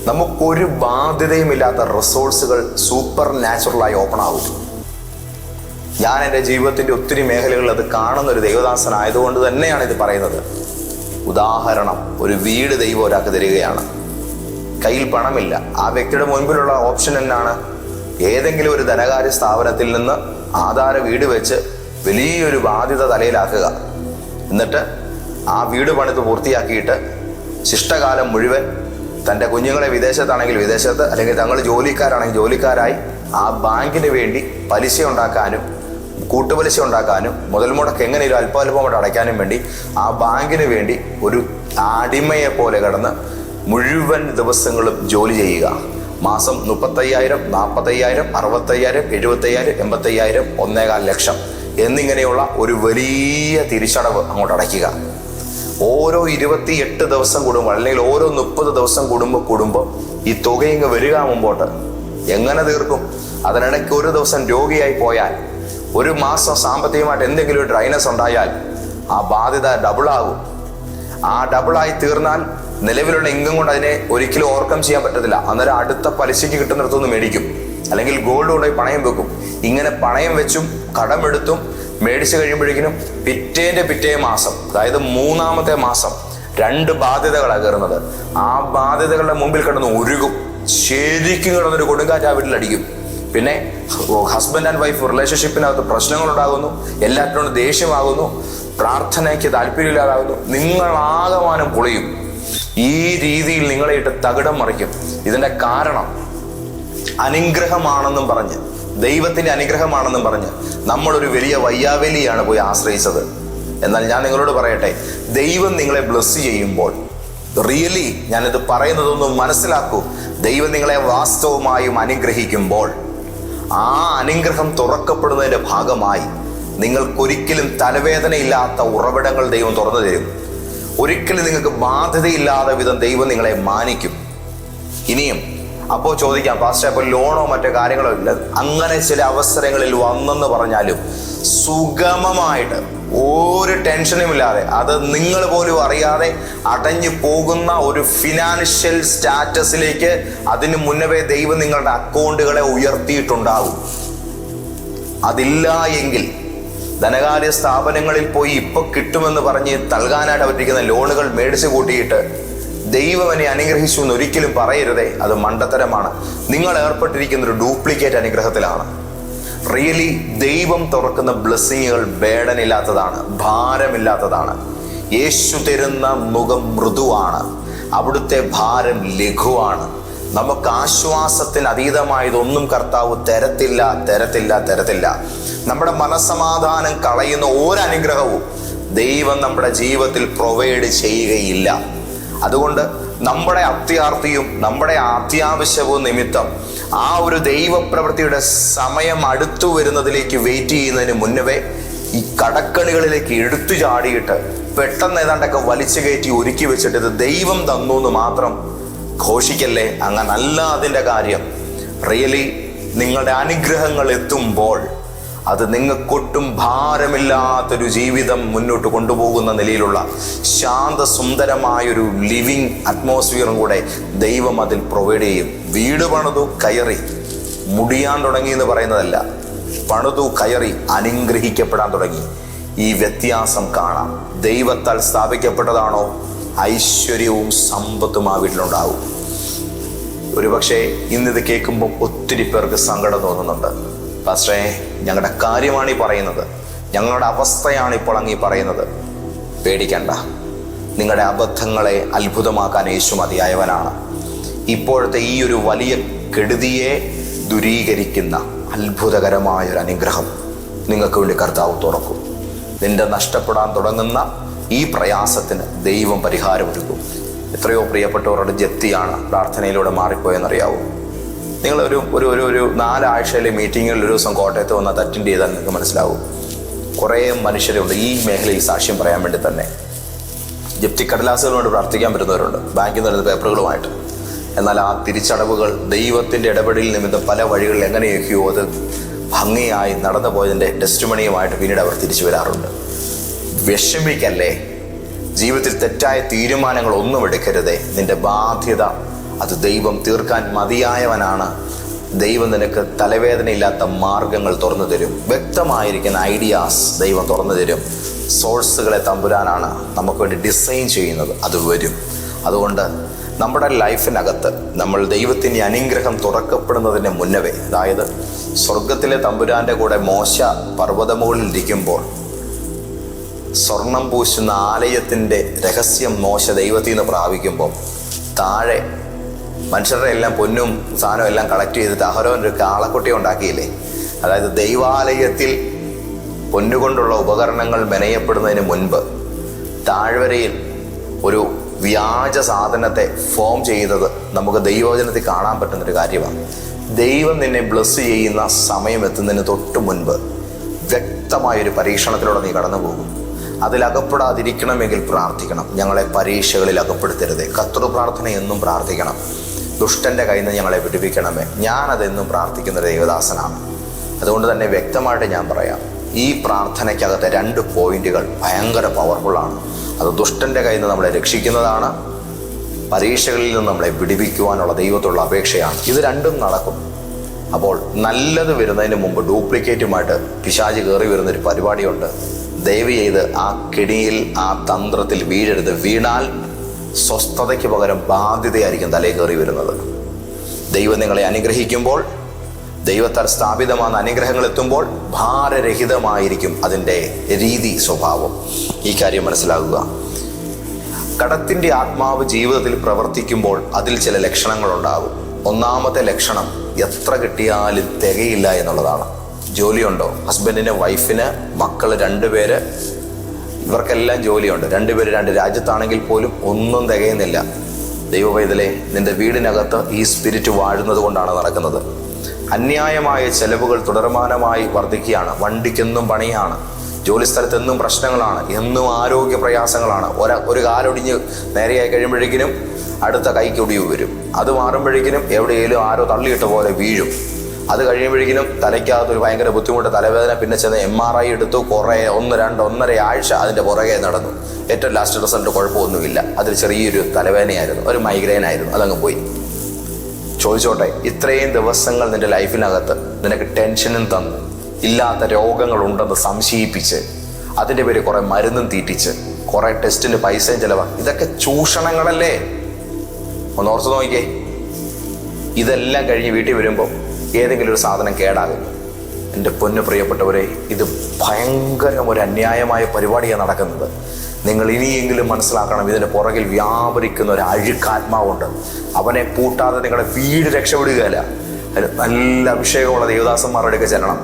നമുക്കൊരു ബാധ്യതയുമില്ലാത്ത റിസോഴ്സുകൾ സൂപ്പർ നാച്ചുറലായി ഓപ്പൺ ആകും. ഞാൻ എൻ്റെ ജീവിതത്തിൻ്റെ ഒത്തിരി മേഖലകളിൽ അത് കാണുന്നൊരു ദൈവദാസനായതുകൊണ്ട് തന്നെയാണ് ഇത് പറയുന്നത്. ഉദാഹരണം, ഒരു വീട് ദൈവം ഒരാൾക്ക് തരികയാണ്. കയ്യിൽ പണമില്ല. ആ വ്യക്തിയുടെ മുൻപിലുള്ള ഓപ്ഷൻ എന്നാണ്? ഏതെങ്കിലും ഒരു ധനകാര്യ സ്ഥാപനത്തിൽ നിന്ന് ആധാര വീട് വെച്ച് വലിയൊരു ബാധ്യത തലയിലാക്കുക. എന്നിട്ട് ആ വീട് പണിത് പൂർത്തിയാക്കിയിട്ട് ശിഷ്ടകാലം മുഴുവൻ തൻ്റെ കുഞ്ഞുങ്ങളെ വിദേശത്താണെങ്കിൽ വിദേശത്ത്, അല്ലെങ്കിൽ തങ്ങൾ ജോലിക്കാരാണെങ്കിൽ ജോലിക്കാരായി ആ ബാങ്കിന് വേണ്ടി പലിശ ഉണ്ടാക്കാനും കൂട്ടുപലിശ ഉണ്ടാക്കാനും മുതൽ മുടക്ക് എങ്ങനെയും അല്പാൽപമായിട്ട് അടയ്ക്കാനും വേണ്ടി ആ ബാങ്കിന് വേണ്ടി ഒരു അടിമയെ പോലെ കിടന്ന് മുഴുവൻ ദിവസങ്ങളും ജോലി ചെയ്യുക. മാസം 35,000, 45,000, 65,000, 75,000, 85,000, 1.25 ലക്ഷം എന്നിങ്ങനെയുള്ള ഒരു വലിയ തിരിച്ചടവ് അങ്ങോട്ട് അടയ്ക്കുക. ഓരോ 28 ദിവസം കൂടുമ്പോൾ അല്ലെങ്കിൽ ഓരോ 30 ദിവസം കൂടുമ്പോൾ ഈ തുക ഇങ്ങ് വരിക മുമ്പോട്ട്. എങ്ങനെ തീർക്കും? അതിനിടയ്ക്ക് ഒരു ദിവസം രോഗിയായി പോയാൽ, ഒരു മാസം സാമ്പത്തികമായിട്ട് എന്തെങ്കിലും ഒരു ഡ്രൈനസ് ഉണ്ടായാൽ ആ ബാധ്യത ഡബിളാകും. ആ ഡബിളായി തീർന്നാൽ നിലവിലുള്ള ഇൻകം കൊണ്ട് അതിനെ ഒരിക്കലും ഓവർകം ചെയ്യാൻ പറ്റത്തില്ല. അന്നേരം അടുത്ത പലിശയ്ക്ക് കിട്ടുന്നിടത്തൊന്ന് മേടിക്കും, അല്ലെങ്കിൽ ഗോൾഡ് കൊണ്ടുപോയി പണയം വെക്കും. ഇങ്ങനെ പണയം വെച്ചും കടമെടുത്തും മേടിച്ചു കഴിയുമ്പോഴേക്കിനും പിറ്റേ മാസം, അതായത് 3-ാമത്തെ മാസം 2 ബാധ്യതകളാണ് കയറുന്നത്. ആ ബാധ്യതകളുടെ മുമ്പിൽ കിടന്ന് ഒഴുകും. ശരിക്കും കിടന്നൊരു കൊടുങ്കാറ്റ് ആ വീട്ടിലടിക്കും. പിന്നെ ഹസ്ബൻഡ് ആൻഡ് വൈഫ് റിലേഷൻഷിപ്പിനകത്ത് പ്രശ്നങ്ങളുണ്ടാകുന്നു, എല്ലാറ്റിനോടും ദേഷ്യമാകുന്നു, പ്രാർത്ഥനയ്ക്ക് താല്പര്യമില്ലാതാകുന്നു, നിങ്ങളാകമാനം പൊളിയും. ഈ രീതിയിൽ നിങ്ങളെ ഇട്ട് തകിടം മറിക്കും. ഇതിൻ്റെ കാരണം അനുഗ്രഹമാണെന്നും പറഞ്ഞ്, ദൈവത്തിൻ്റെ അനുഗ്രഹമാണെന്നും പറഞ്ഞ് നമ്മളൊരു വലിയ വയ്യാവേലിയാണ് പോയി ആശ്രയിച്ചത്. എന്നാൽ ഞാൻ നിങ്ങളോട് പറയട്ടെ, ദൈവം നിങ്ങളെ ബ്ലെസ് ചെയ്യുമ്പോൾ, റിയലി ഞാനിത് പറയുന്നതൊന്നും മനസ്സിലാക്കൂ, ദൈവം നിങ്ങളെ വാസ്തവമായും അനുഗ്രഹിക്കുമ്പോൾ ആ അനുഗ്രഹം തുറക്കപ്പെടുന്നതിൻ്റെ ഭാഗമായി നിങ്ങൾക്കൊരിക്കലും തലവേദനയില്ലാത്ത ഉറവിടങ്ങൾ ദൈവം തുറന്നു തരും. ഒരിക്കലും നിങ്ങൾക്ക് ബാധ്യതയില്ലാത്ത വിധം ദൈവം നിങ്ങളെ മാനിക്കും. ഇനിയും അപ്പോൾ ചോദിക്കാം, പാസ്റ്റർ, അപ്പോൾ ലോണോ മറ്റോ കാര്യങ്ങളോ ഇല്ല. അങ്ങനെ ചില അവസരങ്ങളിൽ വന്നെന്ന് പറഞ്ഞാലും സുഗമമായിട്ട് ഒരു ടെൻഷനും ഇല്ലാതെ, അത് നിങ്ങൾ പോലും അറിയാതെ അടഞ്ഞു പോകുന്ന ഒരു ഫിനാൻഷ്യൽ സ്റ്റാറ്റസിലേക്ക് അതിന് മുന്നവേ ദൈവം നിങ്ങളുടെ അക്കൗണ്ടുകളെ ഉയർത്തിയിട്ടുണ്ടാകും. അതില്ല എങ്കിൽ ധനകാര്യ സ്ഥാപനങ്ങളിൽ പോയി ഇപ്പൊ കിട്ടുമെന്ന് പറഞ്ഞ് നൽകാനായിട്ട് അവരിരിക്കുന്ന ലോണുകൾ മേടിച്ചു കൂട്ടിയിട്ട് ദൈവം എന്നെ അനുഗ്രഹിച്ചു എന്ന് ഒരിക്കലും പറയരുതേ. അത് മണ്ടത്തരമാണ്. നിങ്ങൾ ഏർപ്പെട്ടിരിക്കുന്ന ഒരു ഡ്യൂപ്ലിക്കേറ്റ് അനുഗ്രഹത്തിലാണ്. റിയലി ദൈവം തുറക്കുന്ന ബ്ലെസ്സിങ്ങുകൾ ബേഡനില്ലാത്തതാണ്, ഭാരമില്ലാത്തതാണ്. യേശു തരുന്ന മുഖം മൃദുവാണ്, അവിടുത്തെ ഭാരം ലഘുവാണ്. നമുക്ക് ആശ്വാസത്തിന് അതീതമായതൊന്നും കർത്താവ് തരത്തില്ല. നമ്മുടെ മനസ്സമാധാനം കളയുന്ന ഒരനുഗ്രഹവും ദൈവം നമ്മുടെ ജീവിതത്തിൽ പ്രൊവൈഡ് ചെയ്യുകയില്ല. അതുകൊണ്ട് നമ്മുടെ അത്യാർത്തിയും നമ്മുടെ അത്യാവശ്യവും നിമിത്തം ആ ഒരു ദൈവപ്രവൃത്തിയുടെ സമയം അടുത്തു വരുന്നതിലേക്ക് വെയിറ്റ് ചെയ്യുന്നതിന് മുന്നവേ ഈ കടക്കണികളിലേക്ക് എടുത്തു ചാടിയിട്ട് പെട്ടെന്ന് ഏതാണ്ടൊക്കെ വലിച്ചു കയറ്റി ഒരുക്കി വെച്ചിട്ട് ഇത് ദൈവം തന്നു എന്ന് മാത്രം ഘോഷിക്കല്ലേ. അങ്ങനല്ല അതിൻ്റെ കാര്യം. റിയലി നിങ്ങളുടെ അനുഗ്രഹങ്ങൾ എത്തുമ്പോൾ അത് നിങ്ങൾക്കൊട്ടും ഭാരമില്ലാത്തൊരു ജീവിതം മുന്നോട്ട് കൊണ്ടുപോകുന്ന നിലയിലുള്ള ശാന്തസുന്ദരമായൊരു ലിവിങ് അറ്റ്മോസ്ഫിയറും കൂടെ ദൈവം അതിൽ പ്രൊവൈഡ് ചെയ്യും. വീട് പണിതു കയറി മുടിയാൻ തുടങ്ങി എന്ന് പറയുന്നതല്ല, പണിതു കയറി അനുഗ്രഹിക്കപ്പെടാൻ തുടങ്ങി. ഈ വ്യത്യാസം കാണാം. ദൈവത്താൽ സ്ഥാപിക്കപ്പെട്ടതാണോ ഐശ്വര്യവും സമ്പത്തും ആ വീട്ടിലുണ്ടാവും. ഒരുപക്ഷെ ഇന്നിത് കേൾക്കുമ്പോൾ ഒത്തിരി പേർക്ക് സങ്കടം തോന്നുന്നുണ്ട്. പാസ്റ്ററേ, ഞങ്ങളുടെ കാര്യമാണ് ഈ പറയുന്നത്, ഞങ്ങളുടെ അവസ്ഥയാണ് ഇപ്പോൾ അങ്ങ് ഈ പറയുന്നത്. പേടിക്കണ്ട, നിങ്ങളുടെ അബദ്ധങ്ങളെ അത്ഭുതമാക്കാൻ യേശു മതിയായവനാണ്. ഇപ്പോഴത്തെ ഈ ഒരു വലിയ കെടുതിയെ ദൂരീകരിക്കുന്ന അത്ഭുതകരമായൊരു അനുഗ്രഹം നിങ്ങൾക്ക് വേണ്ടി കർത്താവ് തുറക്കും. നിന്റെ നഷ്ടപ്പെടാൻ തുടങ്ങുന്ന ഈ പ്രയാസത്തിന് ദൈവം പരിഹാരമൊരുക്കും. എത്രയോ പ്രിയപ്പെട്ടവരുടെ ജപ്തിയാണ് പ്രാർത്ഥനയിലൂടെ മാറിപ്പോയെന്നറിയാവൂ. നിങ്ങൾ ഒരു 4 ആഴ്ചയിലെ മീറ്റിങ്ങിൽ ഒരു ദിവസം കോട്ടയത്ത് വന്ന് അറ്റൻഡ് ചെയ്താൽ നിങ്ങൾക്ക് മനസ്സിലാവും. കുറേ മനുഷ്യരുണ്ട് ഈ മേഖലയിൽ സാക്ഷ്യം പറയാൻ വേണ്ടി തന്നെ. ജപ്തി കടലാസുകളുകൊണ്ട് പ്രാർത്ഥിക്കാൻ പറ്റുന്നവരുണ്ട്, ബാങ്കിൽ നിന്ന് വരുന്ന പേപ്പറുകളുമായിട്ട്. എന്നാൽ ആ തിരിച്ചടവുകൾ ദൈവത്തിൻ്റെ ഇടപെടൽ നിമിത്തം പല വഴികളിൽ എങ്ങനെയൊക്കെയോ അത് ഭംഗിയായി നടന്നു പോയതിൻ്റെ ടെസ്റ്റിമണിയുമായിട്ട് പിന്നീട് അവർ തിരിച്ചു വരാറുണ്ട്. വിഷമിക്കല്ലേ, ജീവിതത്തിൽ തെറ്റായ തീരുമാനങ്ങൾ ഒന്നും എടുക്കരുതേ. നിന്റെ ബാധ്യത അത് ദൈവം തീർക്കാൻ മതിയായവനാണ്. ദൈവം നിനക്ക് തലവേദനയില്ലാത്ത മാർഗങ്ങൾ തുറന്നു തരും. വ്യക്തമായിരിക്കുന്ന ഐഡിയാസ് ദൈവം തുറന്നു തരും. സോഴ്സുകളെ തമ്പുരാനാണ് നമുക്ക് വേണ്ടി ഡിസൈൻ ചെയ്യുന്നത്, അത് വരും. അതുകൊണ്ട് നമ്മുടെ ലൈഫിനകത്ത് നമ്മൾ ദൈവത്തിൻ്റെ അനുഗ്രഹം തുറക്കപ്പെടുന്നതിന് മുന്നവേ, അതായത് സ്വർഗത്തിലെ തമ്പുരാൻ്റെ കൂടെ മോശ പർവ്വതമുകളിൽ ഇരിക്കുമ്പോൾ സ്വർണം പൂശുന്ന ആലയത്തിൻ്റെ രഹസ്യം മോശ ദൈവത്തിൽ നിന്ന് പ്രാപിക്കുമ്പോൾ താഴെ മനുഷ്യരുടെ എല്ലാം പൊന്നും സാധനവും എല്ലാം കളക്ട് ചെയ്തിട്ട് അഹരോൻ ഒരു കാളക്കുട്ടി ഉണ്ടാക്കിയില്ലേ. അതായത് ദൈവാലയത്തിൽ പൊന്നുകൊണ്ടുള്ള ഉപകരണങ്ങൾ മെനയപ്പെടുന്നതിന് മുൻപ് താഴ്വരയിൽ ഒരു വ്യാജ സാധനത്തെ ഫോം ചെയ്യുന്നത് നമുക്ക് ദൈവവചനത്തിൽ കാണാൻ പറ്റുന്നൊരു കാര്യമാണ്. ദൈവം നിന്നെ ബ്ലസ് ചെയ്യുന്ന സമയം എത്തുന്നതിന് തൊട്ട് മുൻപ് വ്യക്തമായൊരു പരീക്ഷണത്തിലൂടെ നീ കടന്നു പോകും. അതിലകപ്പെടാതിരിക്കണമെങ്കിൽ പ്രാർത്ഥിക്കണം. ഞങ്ങളെ പരീക്ഷകളിൽ അകപ്പെടുത്തരുതേ. കർത്തൃ പ്രാർത്ഥന എന്നും പ്രാർത്ഥിക്കണം. ദുഷ്ടൻ്റെ കയ്യിൽ നിന്ന് ഞങ്ങളെ വിടുവിക്കണമേ. ഞാനതെന്നും പ്രാർത്ഥിക്കുന്ന ദൈവദാസനാണ്. അതുകൊണ്ട് തന്നെ വ്യക്തമായിട്ട് ഞാൻ പറയാം, ഈ പ്രാർത്ഥനയ്ക്കകത്തെ 2 പോയിന്റുകൾ ഭയങ്കര പവർഫുള്ളാണ്. അത് ദുഷ്ടൻ്റെ കയ്യിൽ നിന്ന് നമ്മളെ രക്ഷിക്കുന്നതാണ്, പരീക്ഷകളിൽ നിന്ന് നമ്മളെ വിടുവിക്കുവാനുള്ള ദൈവത്തോടുള്ള അപേക്ഷയാണ്. ഇത് രണ്ടും നടക്കും. അപ്പോൾ നല്ലത് വരുന്നതിന് മുമ്പ് ഡ്യൂപ്ലിക്കേറ്റുമായിട്ട് പിശാച് കയറി വരുന്നൊരു പരിപാടിയുണ്ട്. ദയവ് ചെയ്ത് ആ കെണിയിൽ, ആ തന്ത്രത്തിൽ വീഴരുത്. വീണാൽ സ്വസ്ഥതയ്ക്ക് പകരം ബാധ്യതയായിരിക്കും തലയിൽ കയറി വരുന്നത്. ദൈവം നിങ്ങളെ അനുഗ്രഹിക്കുമ്പോൾ, ദൈവത്താൽ സ്ഥാപിതമാകുന്ന അനുഗ്രഹങ്ങൾ എത്തുമ്പോൾ ഭാരരഹിതമായിരിക്കും അതിൻ്റെ രീതി, സ്വഭാവം. ഈ കാര്യം മനസ്സിലാക്കുക. കടത്തിൻ്റെ ആത്മാവ് ജീവിതത്തിൽ പ്രവർത്തിക്കുമ്പോൾ അതിൽ ചില ലക്ഷണങ്ങളുണ്ടാകും. ഒന്നാമത്തെ ലക്ഷണം, എത്ര കിട്ടിയാലും തികയില്ല എന്നുള്ളതാണ്. ജോലിയുണ്ടോ? ഹസ്ബൻഡിന്, വൈഫിന്, മക്കൾ 2 പേര്, ഇവർക്കെല്ലാം ജോലിയുണ്ട്. 2 പേര് 2 രാജ്യത്താണെങ്കിൽ പോലും ഒന്നും തികയുന്നില്ല. ദൈവവൈതലേ, നിന്റെ വീടിനകത്ത് ഈ സ്പിരിറ്റ് വാഴുന്നത് കൊണ്ടാണ് നടക്കുന്നത്. അന്യായമായ ചെലവുകൾ തുടർമാനമായി വർദ്ധിക്കുകയാണ്. വണ്ടിക്കെന്നും പണിയാണ്, ജോലിസ്ഥലത്തെന്നും പ്രശ്നങ്ങളാണ്, എന്നും ആരോഗ്യ പ്രയാസങ്ങളാണ്. ഒരു കാലൊടിഞ്ഞ് നേരെയായി കഴിയുമ്പോഴേക്കിനും അടുത്ത കൈക്ക് ഒടിവ് വരും. അത് മാറുമ്പോഴേക്കിനും എവിടെയെങ്കിലും ആരോ തള്ളിയിട്ട പോലെ വീഴും. അത് കഴിയുമ്പോഴേക്കിനും തലയ്ക്കകത്തൊരു ഭയങ്കര ബുദ്ധിമുട്ട്, തലവേദന. പിന്നെ ചെന്ന് MRI എടുത്തു. കുറേ 1-2-1.5 ആഴ്ച അതിൻ്റെ പുറകെ നടന്നു. ഏറ്റവും ലാസ്റ്റ് റിസൾട്ട് കുഴപ്പമൊന്നുമില്ല. അതിൽ ചെറിയൊരു തലവേദനയായിരുന്നു, ഒരു മൈഗ്രെയിൻ ആയിരുന്നു, അതങ്ങ് പോയി. ചോദിച്ചോട്ടെ, ഇത്രയും ദിവസങ്ങൾ നിന്റെ ലൈഫിനകത്ത് നിനക്ക് ടെൻഷനും തന്ന്, ഇല്ലാത്ത രോഗങ്ങളുണ്ടെന്ന് സംശയിപ്പിച്ച്, അതിൻ്റെ പേര് കുറേ മരുന്നും തീറ്റിച്ച്, കുറേ ടെസ്റ്റിന് പൈസയും ചിലവാ. ഇതൊക്കെ ചൂഷണങ്ങളല്ലേ? ഒന്ന് ഓർത്ത് നോക്കിക്കേ. ഇതെല്ലാം കഴിഞ്ഞ് വീട്ടിൽ വരുമ്പോൾ ഏതെങ്കിലും ഒരു സാധനം കേടാകും. എൻ്റെ പൊന്നു പ്രിയപ്പെട്ടവരെ, ഇത് ഭയങ്കരം ഒരു അന്യായമായ പരിപാടിയാണ് നടക്കുന്നത്. നിങ്ങൾ ഇനിയെങ്കിലും മനസ്സിലാക്കണം, ഇതിൻ്റെ പുറകിൽ വ്യാപരിക്കുന്ന ഒരു അഴുക്കാത്മാവുണ്ട്. അവനെ പൂട്ടാതെ നിങ്ങളുടെ വീട് രക്ഷപ്പെടുകയല്ല. അതിന് നല്ല അഭിഷേകമുള്ള ദേവദാസന്മാരുടെ ഒക്കെ ചെല്ലണം,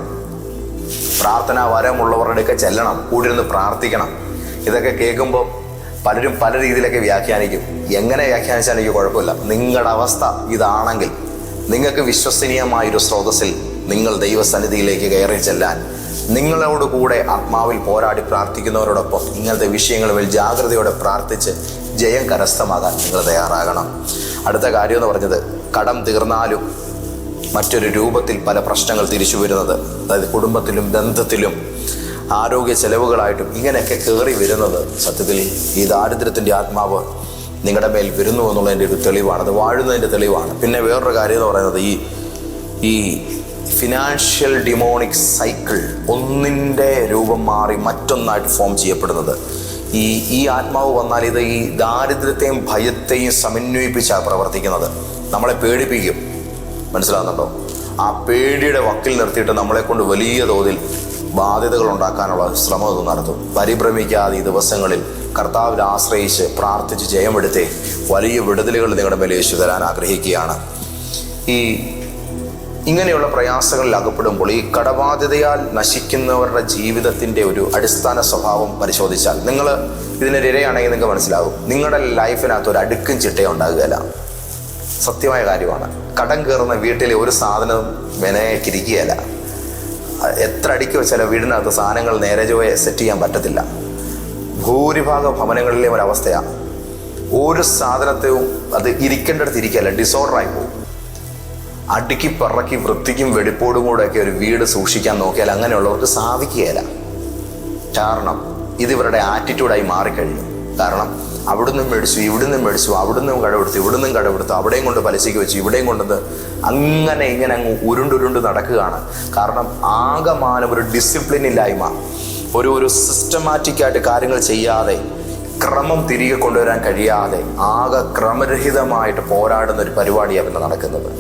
പ്രാർത്ഥനാ വരമുള്ളവരുടെ ഒക്കെ ചെല്ലണം, കൂടി ഇരുന്ന് പ്രാർത്ഥിക്കണം. ഇതൊക്കെ കേൾക്കുമ്പോൾ പലരും പല രീതിയിലൊക്കെ വ്യാഖ്യാനിക്കും. എങ്ങനെ വ്യാഖ്യാനിച്ചാൽ എനിക്ക് കുഴപ്പമില്ല. നിങ്ങളുടെ അവസ്ഥ ഇതാണെങ്കിൽ നിങ്ങൾക്ക് വിശ്വസനീയമായൊരു സ്രോതസ്സിൽ നിങ്ങൾ ദൈവസന്നിധിയിലേക്ക് കയറി ചെല്ലാൻ, നിങ്ങളോട് കൂടെ ആത്മാവിൽ പോരാടി പ്രാർത്ഥിക്കുന്നവരോടൊപ്പം ഇങ്ങനത്തെ വിഷയങ്ങളിൽ ജാഗ്രതയോടെ പ്രാർത്ഥിച്ച് ജയം കരസ്ഥമാകാൻ നിങ്ങൾ തയ്യാറാകണം. അടുത്ത കാര്യം എന്ന് പറഞ്ഞത്, കടം തീർന്നാലും മറ്റൊരു രൂപത്തിൽ പല പ്രശ്നങ്ങൾ തിരിച്ചു വരുന്നത്, അതായത് കുടുംബത്തിലും ബന്ധത്തിലും ആരോഗ്യ ചെലവുകളായിട്ടും ഇങ്ങനെയൊക്കെ കയറി വരുന്നത് സത്യത്തിൽ ഈ ദാരിദ്ര്യത്തിൻ്റെ ആത്മാവ് നിങ്ങളുടെ മേൽ വരുന്നു എന്നുള്ളതിൻ്റെ ഒരു തെളിവാണ്. അത് വാഴുന്നതിൻ്റെ തെളിവാണ്. പിന്നെ വേറൊരു കാര്യം എന്ന് പറയുന്നത്, ഈ ഫിനാൻഷ്യൽ ഡിമോണിക് സൈക്കിൾ ഒന്നിൻ്റെ രൂപം മാറി മറ്റൊന്നായിട്ട് ഫോം ചെയ്യപ്പെടുന്നത്. ഈ ആത്മാവ് വന്നാൽ ഇത് ഈ ദാരിദ്ര്യത്തെയും ഭയത്തെയും സമന്വയിപ്പിച്ചാണ് പ്രവർത്തിക്കുന്നത്. നമ്മളെ പേടിപ്പിക്കും. മനസ്സിലാകുന്നുണ്ടോ? ആ പേടിയുടെ വക്കിൽ നിർത്തിയിട്ട് നമ്മളെ കൊണ്ട് വലിയ തോതിൽ ബാധ്യതകൾ ഉണ്ടാക്കാനുള്ള ശ്രമം ഇത് നടത്തും. പരിഭ്രമിക്കാതെ ഈ ദിവസങ്ങളിൽ കർത്താവിൽ ആശ്രയിച്ച് പ്രാർത്ഥിച്ച് ജയമെടുത്തേ വലിയ വിടുതലുകൾ നിങ്ങളുടെ മേലെ യേശു തരാൻ ആഗ്രഹിക്കുകയാണ്. ഇങ്ങനെയുള്ള പ്രയാസങ്ങളിൽ അകപ്പെടുമ്പോൾ ഈ കടബാധ്യതയാൽ നശിക്കുന്നവരുടെ ജീവിതത്തിൻ്റെ ഒരു അടിസ്ഥാന സ്വഭാവം പരിശോധിച്ചാൽ, നിങ്ങൾ ഇതിനൊരിരയാണെങ്കിൽ നിങ്ങൾക്ക് മനസ്സിലാകും, നിങ്ങളുടെ ലൈഫിനകത്ത് ഒരു അടുക്കും ചിട്ടയും ഉണ്ടാകുകയില്ല. സത്യമായ കാര്യമാണ്. കടം കയറുന്ന വീട്ടിലെ ഒരു സാധനവും വിനയാക്കിരിക്കുകയല്ല. എത്ര അടുക്കി വെച്ചാലും വീടിനകത്ത് സാധനങ്ങൾ നേരെ ചൊവ്വേ സെറ്റ് ചെയ്യാൻ പറ്റത്തില്ല. ഭൂരിഭാഗ ഭവനങ്ങളിലെയും ഒരവസ്ഥയാണ്. ഒരു സാധനത്തെയും അത് ഇരിക്കേണ്ടടുത്ത് ഇരിക്കുകയല്ല, ഡിസോർഡറായി പോകും. അടുക്കി പിറക്കി വൃത്തിക്കും വെടിപ്പോടും കൂടെയൊക്കെ ഒരു വീട് സൂക്ഷിക്കാൻ നോക്കിയാൽ അങ്ങനെയുള്ളവർക്ക് സാധിക്കുകയില്ല. കാരണം ഇതിവരുടെ ആറ്റിറ്റ്യൂഡായി മാറിക്കഴിഞ്ഞു. കാരണം അവിടുന്ന് മേടിച്ചു, ഇവിടുന്ന് മേടിച്ചു, അവിടുന്ന് കടമെടുത്തു, ഇവിടുന്ന് കടമെടുത്തു, അവിടെയും കൊണ്ട് പലിശയ്ക്ക് വെച്ചു, ഇവിടെയും കൊണ്ടത് അങ്ങനെ ഇങ്ങനെ അങ്ങ് ഉരുണ്ടുരുണ്ട് നടക്കുകയാണ്. കാരണം ആകമാനം ഒരു ഡിസിപ്ലിൻ ഇല്ലായ്മ, ഒരു സിസ്റ്റമാറ്റിക്കായിട്ട് കാര്യങ്ങൾ ചെയ്യാതെ, ക്രമം തിരികെ കൊണ്ടുവരാൻ കഴിയാതെ ആകെ ക്രമരഹിതമായിട്ട് പോരാടുന്ന ഒരു പരിപാടിയാണ് പിന്നെ നടക്കുന്നത്.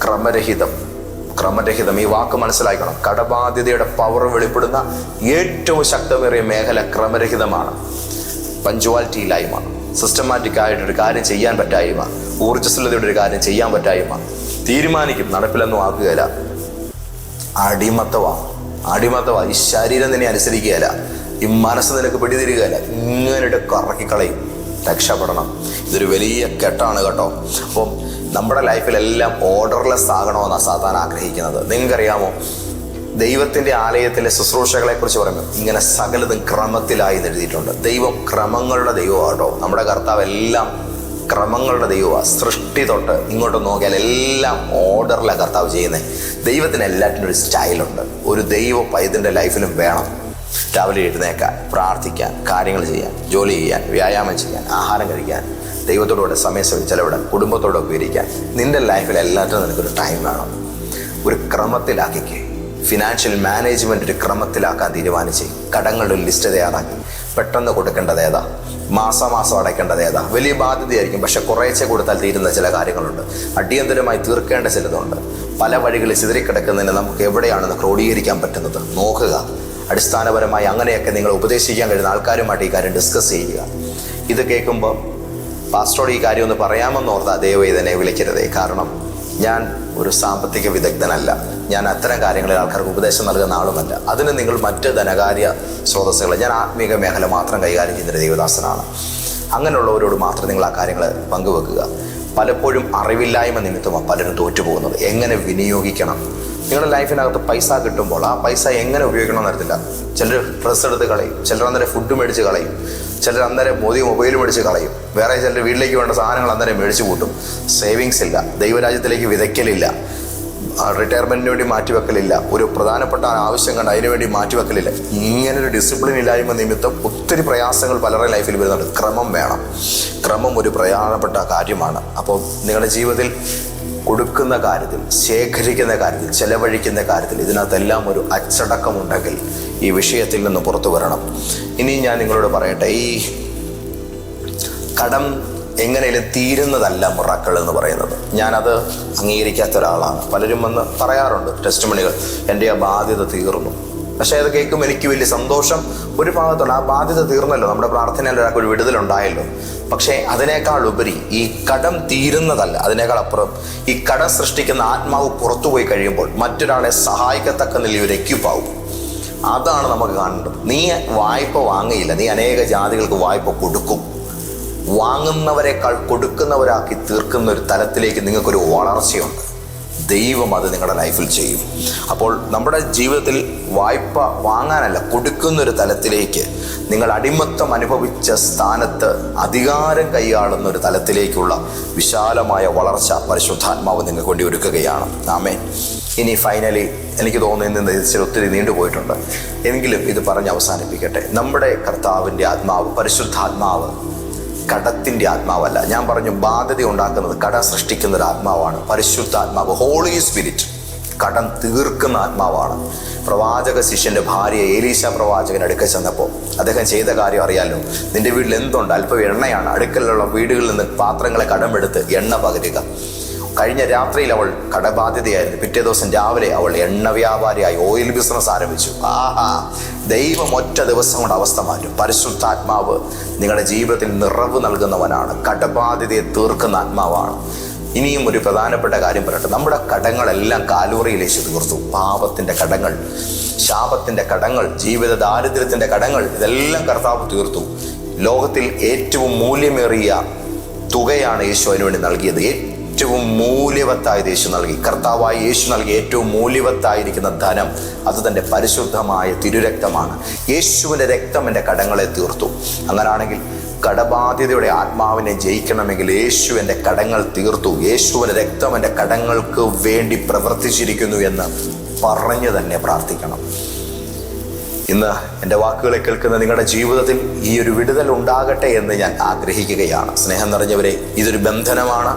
ക്രമരഹിതം ഈ വാക്ക് മനസ്സിലാക്കണം. കടബാധ്യതയുടെ പവർ വെളിപ്പെടുന്ന ഏറ്റവും ശക്തമേറിയ മേഖല ക്രമരഹിതമാണ്. പഞ്ച്വാലിറ്റി ഇല്ലായ്മ, സിസ്റ്റമാറ്റിക് ആയിട്ടൊരു കാര്യം ചെയ്യാൻ പറ്റായ്മ, ഊർജ്ജസ്വലതയുടെ ഒരു കാര്യം ചെയ്യാൻ പറ്റായ്മ, തീരുമാനിക്കും നടപ്പിലൊന്നും ആക്കുകയില്ല. അടിമത്തവാ. ഈ ശരീരം നിന്നെ അനുസരിക്കുകയില്ല, ഈ മനസ്സ് നിനക്ക് പിടിതിരിക്കുകയില്ല, ഇങ്ങനെ കറക്കിക്കളയും. രക്ഷപ്പെടണം. ഇതൊരു വലിയ കെട്ടാണ് കേട്ടോ. അപ്പം നമ്മുടെ ലൈഫിലെല്ലാം ഓർഡർലെസ് ആകണമെന്നാണ് സാത്താൻ ആഗ്രഹിക്കുന്നത്. നിങ്ങൾക്കറിയാമോ, ദൈവത്തിൻ്റെ ആലയത്തിലെ ശുശ്രൂഷകളെ കുറിച്ച് പറയുമ്പോൾ ഇങ്ങനെ സകലതും ക്രമത്തിലായി എഴുതിയിട്ടുണ്ട്. ദൈവം ക്രമങ്ങളുടെ ദൈവമാട്ടോ. നമ്മുടെ കർത്താവ് എല്ലാം ക്രമങ്ങളുടെ ദൈവമാണ്. സൃഷ്ടി തൊട്ട് ഇങ്ങോട്ട് നോക്കിയാൽ എല്ലാം ഓർഡറിലാണ് കർത്താവ് ചെയ്യുന്നത്. ദൈവത്തിന് എല്ലാറ്റിനും ഒരു സ്റ്റൈലുണ്ട്. ഒരു ദൈവ പൈതൻ്റെ ലൈഫിലും വേണം. രാവിലെ എഴുന്നേക്കാൻ, പ്രാർത്ഥിക്കാൻ, കാര്യങ്ങൾ ചെയ്യാൻ, ജോലി ചെയ്യാൻ, വ്യായാമം ചെയ്യാൻ, ആഹാരം കഴിക്കാൻ, ദൈവത്തോടുകൂടെ സമയം ചെലവിടാൻ, കുടുംബത്തോടൊപ്പം ഇരിക്കാൻ. നിൻ്റെ ലൈഫിൽ എല്ലാത്തിനും നിനക്കൊരു ടൈം വേണം. ഒരു ക്രമത്തിലാക്കിക്കേ. ഫിനാൻഷ്യൽ മാനേജ്മെൻറ്റ് ഒരു ക്രമത്തിലാക്കാൻ തീരുമാനിച്ച് കടങ്ങളുടെ ഒരു ലിസ്റ്റ് തയ്യാറാക്കി പെട്ടെന്ന് കൊടുക്കേണ്ടത് ഏതാ, മാസം അടയ്ക്കേണ്ടത് ഏതാ. വലിയ ബാധ്യതയായിരിക്കും, പക്ഷെ കുറേശ്ശെ കൊടുത്താൽ തീരുന്ന ചില കാര്യങ്ങളുണ്ട്. അടിയന്തരമായി തീർക്കേണ്ട ചിലതുണ്ട്. പല വഴികളിൽ ചിതറിക്കിടക്കുന്നതിന് നമുക്ക് എവിടെയാണെന്ന് ക്രോഡീകരിക്കാൻ പറ്റുന്നത് നോക്കുക. അടിസ്ഥാനപരമായി അങ്ങനെയൊക്കെ നിങ്ങൾ ഉപദേശിക്കാൻ കഴിയുന്ന ആൾക്കാരുമായിട്ട് ഈ കാര്യം ഡിസ്കസ് ചെയ്യുക. ഇത് കേൾക്കുമ്പോൾ പാസ്റ്ററോട് ഈ കാര്യം ഒന്ന് പറയാമെന്ന് ഓർത്താൽ ദയവ് ഇതിനെ വിളിക്കരുതേ. കാരണം ഞാൻ ഒരു സാമ്പത്തിക വിദഗ്ധനല്ല. ഞാൻ അത്തരം കാര്യങ്ങളിൽ ആൾക്കാർക്ക് ഉപദേശം നൽകുന്ന ആളുമല്ല. അതിന് നിങ്ങൾ മറ്റ് ധനകാര്യ സ്രോതസ്സുകൾ, ഞാൻ ആത്മീക മേഖല മാത്രം കൈകാര്യം ചെയ്യുന്ന ദേവദാസനാണ്. അങ്ങനെയുള്ളവരോട് മാത്രം നിങ്ങൾ ആ കാര്യങ്ങൾ പങ്കുവെക്കുക. പലപ്പോഴും അറിവില്ലായ്മ നിമിത്തമാണ് പലരും തോറ്റുപോകുന്നത്. എങ്ങനെ വിനിയോഗിക്കണം, നിങ്ങളുടെ ലൈഫിനകത്ത് പൈസ കിട്ടുമ്പോൾ ആ പൈസ എങ്ങനെ ഉപയോഗിക്കണം എന്നറിയത്തില്ല. ചിലർ ഡ്രസ്സ് എടുത്ത് കളയും, ചിലർ അന്നേരം ഫുഡ് മേടിച്ച് കളയും, ചിലർ അന്നേരം മൊബൈൽ മേടിച്ച് കളയും, വേറെ ചിലർ വീട്ടിലേക്ക് വേണ്ട സാധനങ്ങൾ അന്നേരം മേടിച്ച് കൂട്ടും. സേവിങ്സ് ഇല്ല, ദൈവരാജ്യത്തിലേക്ക് വിതയ്ക്കലില്ല, റിട്ടയർമെൻറ്റിന് വേണ്ടി മാറ്റിവെക്കലില്ല, ഒരു പ്രധാനപ്പെട്ട ആവശ്യം കണ്ട് അതിനുവേണ്ടി മാറ്റിവെക്കലില്ല. ഇങ്ങനൊരു ഡിസിപ്ലിൻ ഇല്ലായ്മ നിമിത്തം ഒത്തിരി പ്രയാസങ്ങൾ പലരുടെ ലൈഫിൽ വരുന്നുണ്ട്. ക്രമം വേണം. ക്രമം ഒരു പ്രധാനപ്പെട്ട കാര്യമാണ്. അപ്പോൾ നിങ്ങളുടെ ജീവിതത്തിൽ കൊടുക്കുന്ന കാര്യത്തിൽ, ശേഖരിക്കുന്ന കാര്യത്തിൽ, ചെലവഴിക്കുന്ന കാര്യത്തിൽ ഇതിനകത്തെല്ലാം ഒരു അച്ചടക്കമുണ്ടെങ്കിൽ ഈ വിഷയത്തിൽ നിന്ന് പുറത്തു വരണം. ഇനി ഞാൻ നിങ്ങളോട് പറയട്ടെ, ഈ കടം എങ്ങനെയും തീരുന്നതല്ല മിറാക്കിൾ എന്ന് പറയുന്നത്. ഞാനത് അംഗീകരിക്കാത്ത ഒരാളാണ്. പലരും വന്ന് പറയാറുണ്ട് ടെസ്റ്റിമണികൾ, എൻ്റെ ആ ബാധ്യത തീർന്നു. പക്ഷേ അത് കേൾക്കുമ്പോൾ എനിക്ക് വലിയ സന്തോഷം ഒരു ഭാഗത്തുള്ള ആ ബാധ്യത തീർന്നല്ലോ, നമ്മുടെ പ്രാർത്ഥനയിൽ ഒരാൾക്ക് ഒരു വിടുതലുണ്ടായല്ലോ. പക്ഷേ അതിനേക്കാൾ ഉപരി ഈ കടം തീരുന്നതല്ല, അതിനേക്കാൾ അപ്പുറം ഈ കടം സൃഷ്ടിക്കുന്ന ആത്മാവ് പുറത്തുപോയി കഴിയുമ്പോൾ മറ്റൊരാളെ സഹായിക്കത്തക്ക നിലയിൽ ഒരു എക്യുപ്പാവും. അതാണ് നമുക്ക് കാണേണ്ടത്. നീ വായ്പ വാങ്ങിയില്ല, നീ അനേക ജാതികൾക്ക് വായ്പ കൊടുക്കും. വാങ്ങുന്നവരെക്കാൾ കൊടുക്കുന്നവരാക്കി തീർക്കുന്ന ഒരു തലത്തിലേക്ക് നിങ്ങൾക്കൊരു വളർച്ചയുണ്ട്. ദൈവം അത് നിങ്ങളുടെ ലൈഫിൽ ചെയ്യും. അപ്പോൾ നമ്മുടെ ജീവിതത്തിൽ വായ്പ വാങ്ങാനല്ല, കൊടുക്കുന്നൊരു തലത്തിലേക്ക്, നിങ്ങൾ അടിമത്തം അനുഭവിച്ച സ്ഥാനത്ത് അധികാരം കൈയാളുന്ന ഒരു തലത്തിലേക്കുള്ള വിശാലമായ വളർച്ച പരിശുദ്ധാത്മാവ് നിങ്ങൾക്ക് വേണ്ടി ഒരുക്കുകയാണ്. ആമേൻ. ഇനി ഫൈനലി എനിക്ക് തോന്നുന്നത് ഇച്ചിരി ഒത്തിരി നീണ്ടുപോയിട്ടുണ്ട്, എങ്കിലും ഇത് പറഞ്ഞ് അവസാനിപ്പിക്കട്ടെ. നമ്മുടെ കർത്താവിൻ്റെ ആത്മാവ്, പരിശുദ്ധാത്മാവ് കടത്തിൻ്റെ ആത്മാവല്ല. ഞാൻ പറഞ്ഞു, ബാധ്യത ഉണ്ടാക്കുന്നത് കടം സൃഷ്ടിക്കുന്ന ഒരു ആത്മാവാണ്. പരിശുദ്ധാത്മാവ്, ഹോളി സ്പിരിറ്റ്, കടം തീർക്കുന്ന ആത്മാവാണ്. പ്രവാചക ശിഷ്യൻ്റെ ഭാര്യ എലീശ പ്രവാചകൻ അടുക്കൽ ചെന്നപ്പോൾ അദ്ദേഹം ചെയ്ത കാര്യം അറിയാലോ. നിന്റെ വീട്ടിൽ എന്തുണ്ട്? അല്പം എണ്ണയാണ്. അടുക്കലുള്ള വീടുകളിൽ നിന്ന് പാത്രങ്ങളെ കടമെടുത്ത് എണ്ണ പകരുക. കഴിഞ്ഞ രാത്രിയിൽ അവൾ കടബാധ്യതയായിരുന്നു. പിറ്റേ ദിവസം രാവിലെ അവൾ എണ്ണ വ്യാപാരിയായി ഓയിൽ ബിസിനസ് ആരംഭിച്ചു. ദൈവം ഒറ്റ ദിവസം കൊണ്ട് അവസ്ഥ മാറ്റും. പരിശുദ്ധാത്മാവ് നിങ്ങളുടെ ജീവിതത്തിൽ നിറവ് നൽകുന്നവനാണ്. കടബാധ്യതയെ തീർക്കുന്ന ആത്മാവാണ്. ഇനിയും ഒരു പ്രധാനപ്പെട്ട കാര്യം പറയട്ടെ. നമ്മുടെ കടങ്ങളെല്ലാം കാൽവറിയിൽ യേശു തീർത്തു. പാപത്തിൻ്റെ കടങ്ങൾ, ശാപത്തിൻ്റെ കടങ്ങൾ, ജീവിത ദാരിദ്ര്യത്തിൻ്റെ കടങ്ങൾ, ഇതെല്ലാം കർത്താവ് തീർത്തു. ലോകത്തിൽ ഏറ്റവും മൂല്യമേറിയ തുകയാണ് യേശു അതിനുവേണ്ടി നൽകിയത്. ഏറ്റവും മൂല്യവത്തായത് യേശു നൽകി. കർത്താവായി യേശു നൽകി ഏറ്റവും മൂല്യവത്തായിരിക്കുന്ന ധനം അത് തൻ്റെ പരിശുദ്ധമായ തിരുരക്തമാണ്. യേശുവിൻ്റെ രക്തം എൻ്റെ കടങ്ങളെ തീർത്തു. അങ്ങനാണെങ്കിൽ കടബാധ്യതയുടെ ആത്മാവിനെ ജയിക്കണമെങ്കിൽ യേശു എൻ്റെ കടങ്ങൾ തീർത്തു, യേശുവിൻ്റെ രക്തം എൻ്റെ കടങ്ങൾക്ക് വേണ്ടി പ്രവർത്തിച്ചിരിക്കുന്നു എന്ന് പറഞ്ഞു തന്നെ പ്രാർത്ഥിക്കണം. ഇന്ന് എൻ്റെ വാക്കുകളെ കേൾക്കുന്ന നിങ്ങളുടെ ജീവിതത്തിൽ ഈ ഒരു വിടുതൽ ഉണ്ടാകട്ടെ എന്ന് ഞാൻ ആഗ്രഹിക്കുകയാണ്. സ്നേഹം നിറഞ്ഞവരെ, ഇതൊരു ബന്ധനമാണ്.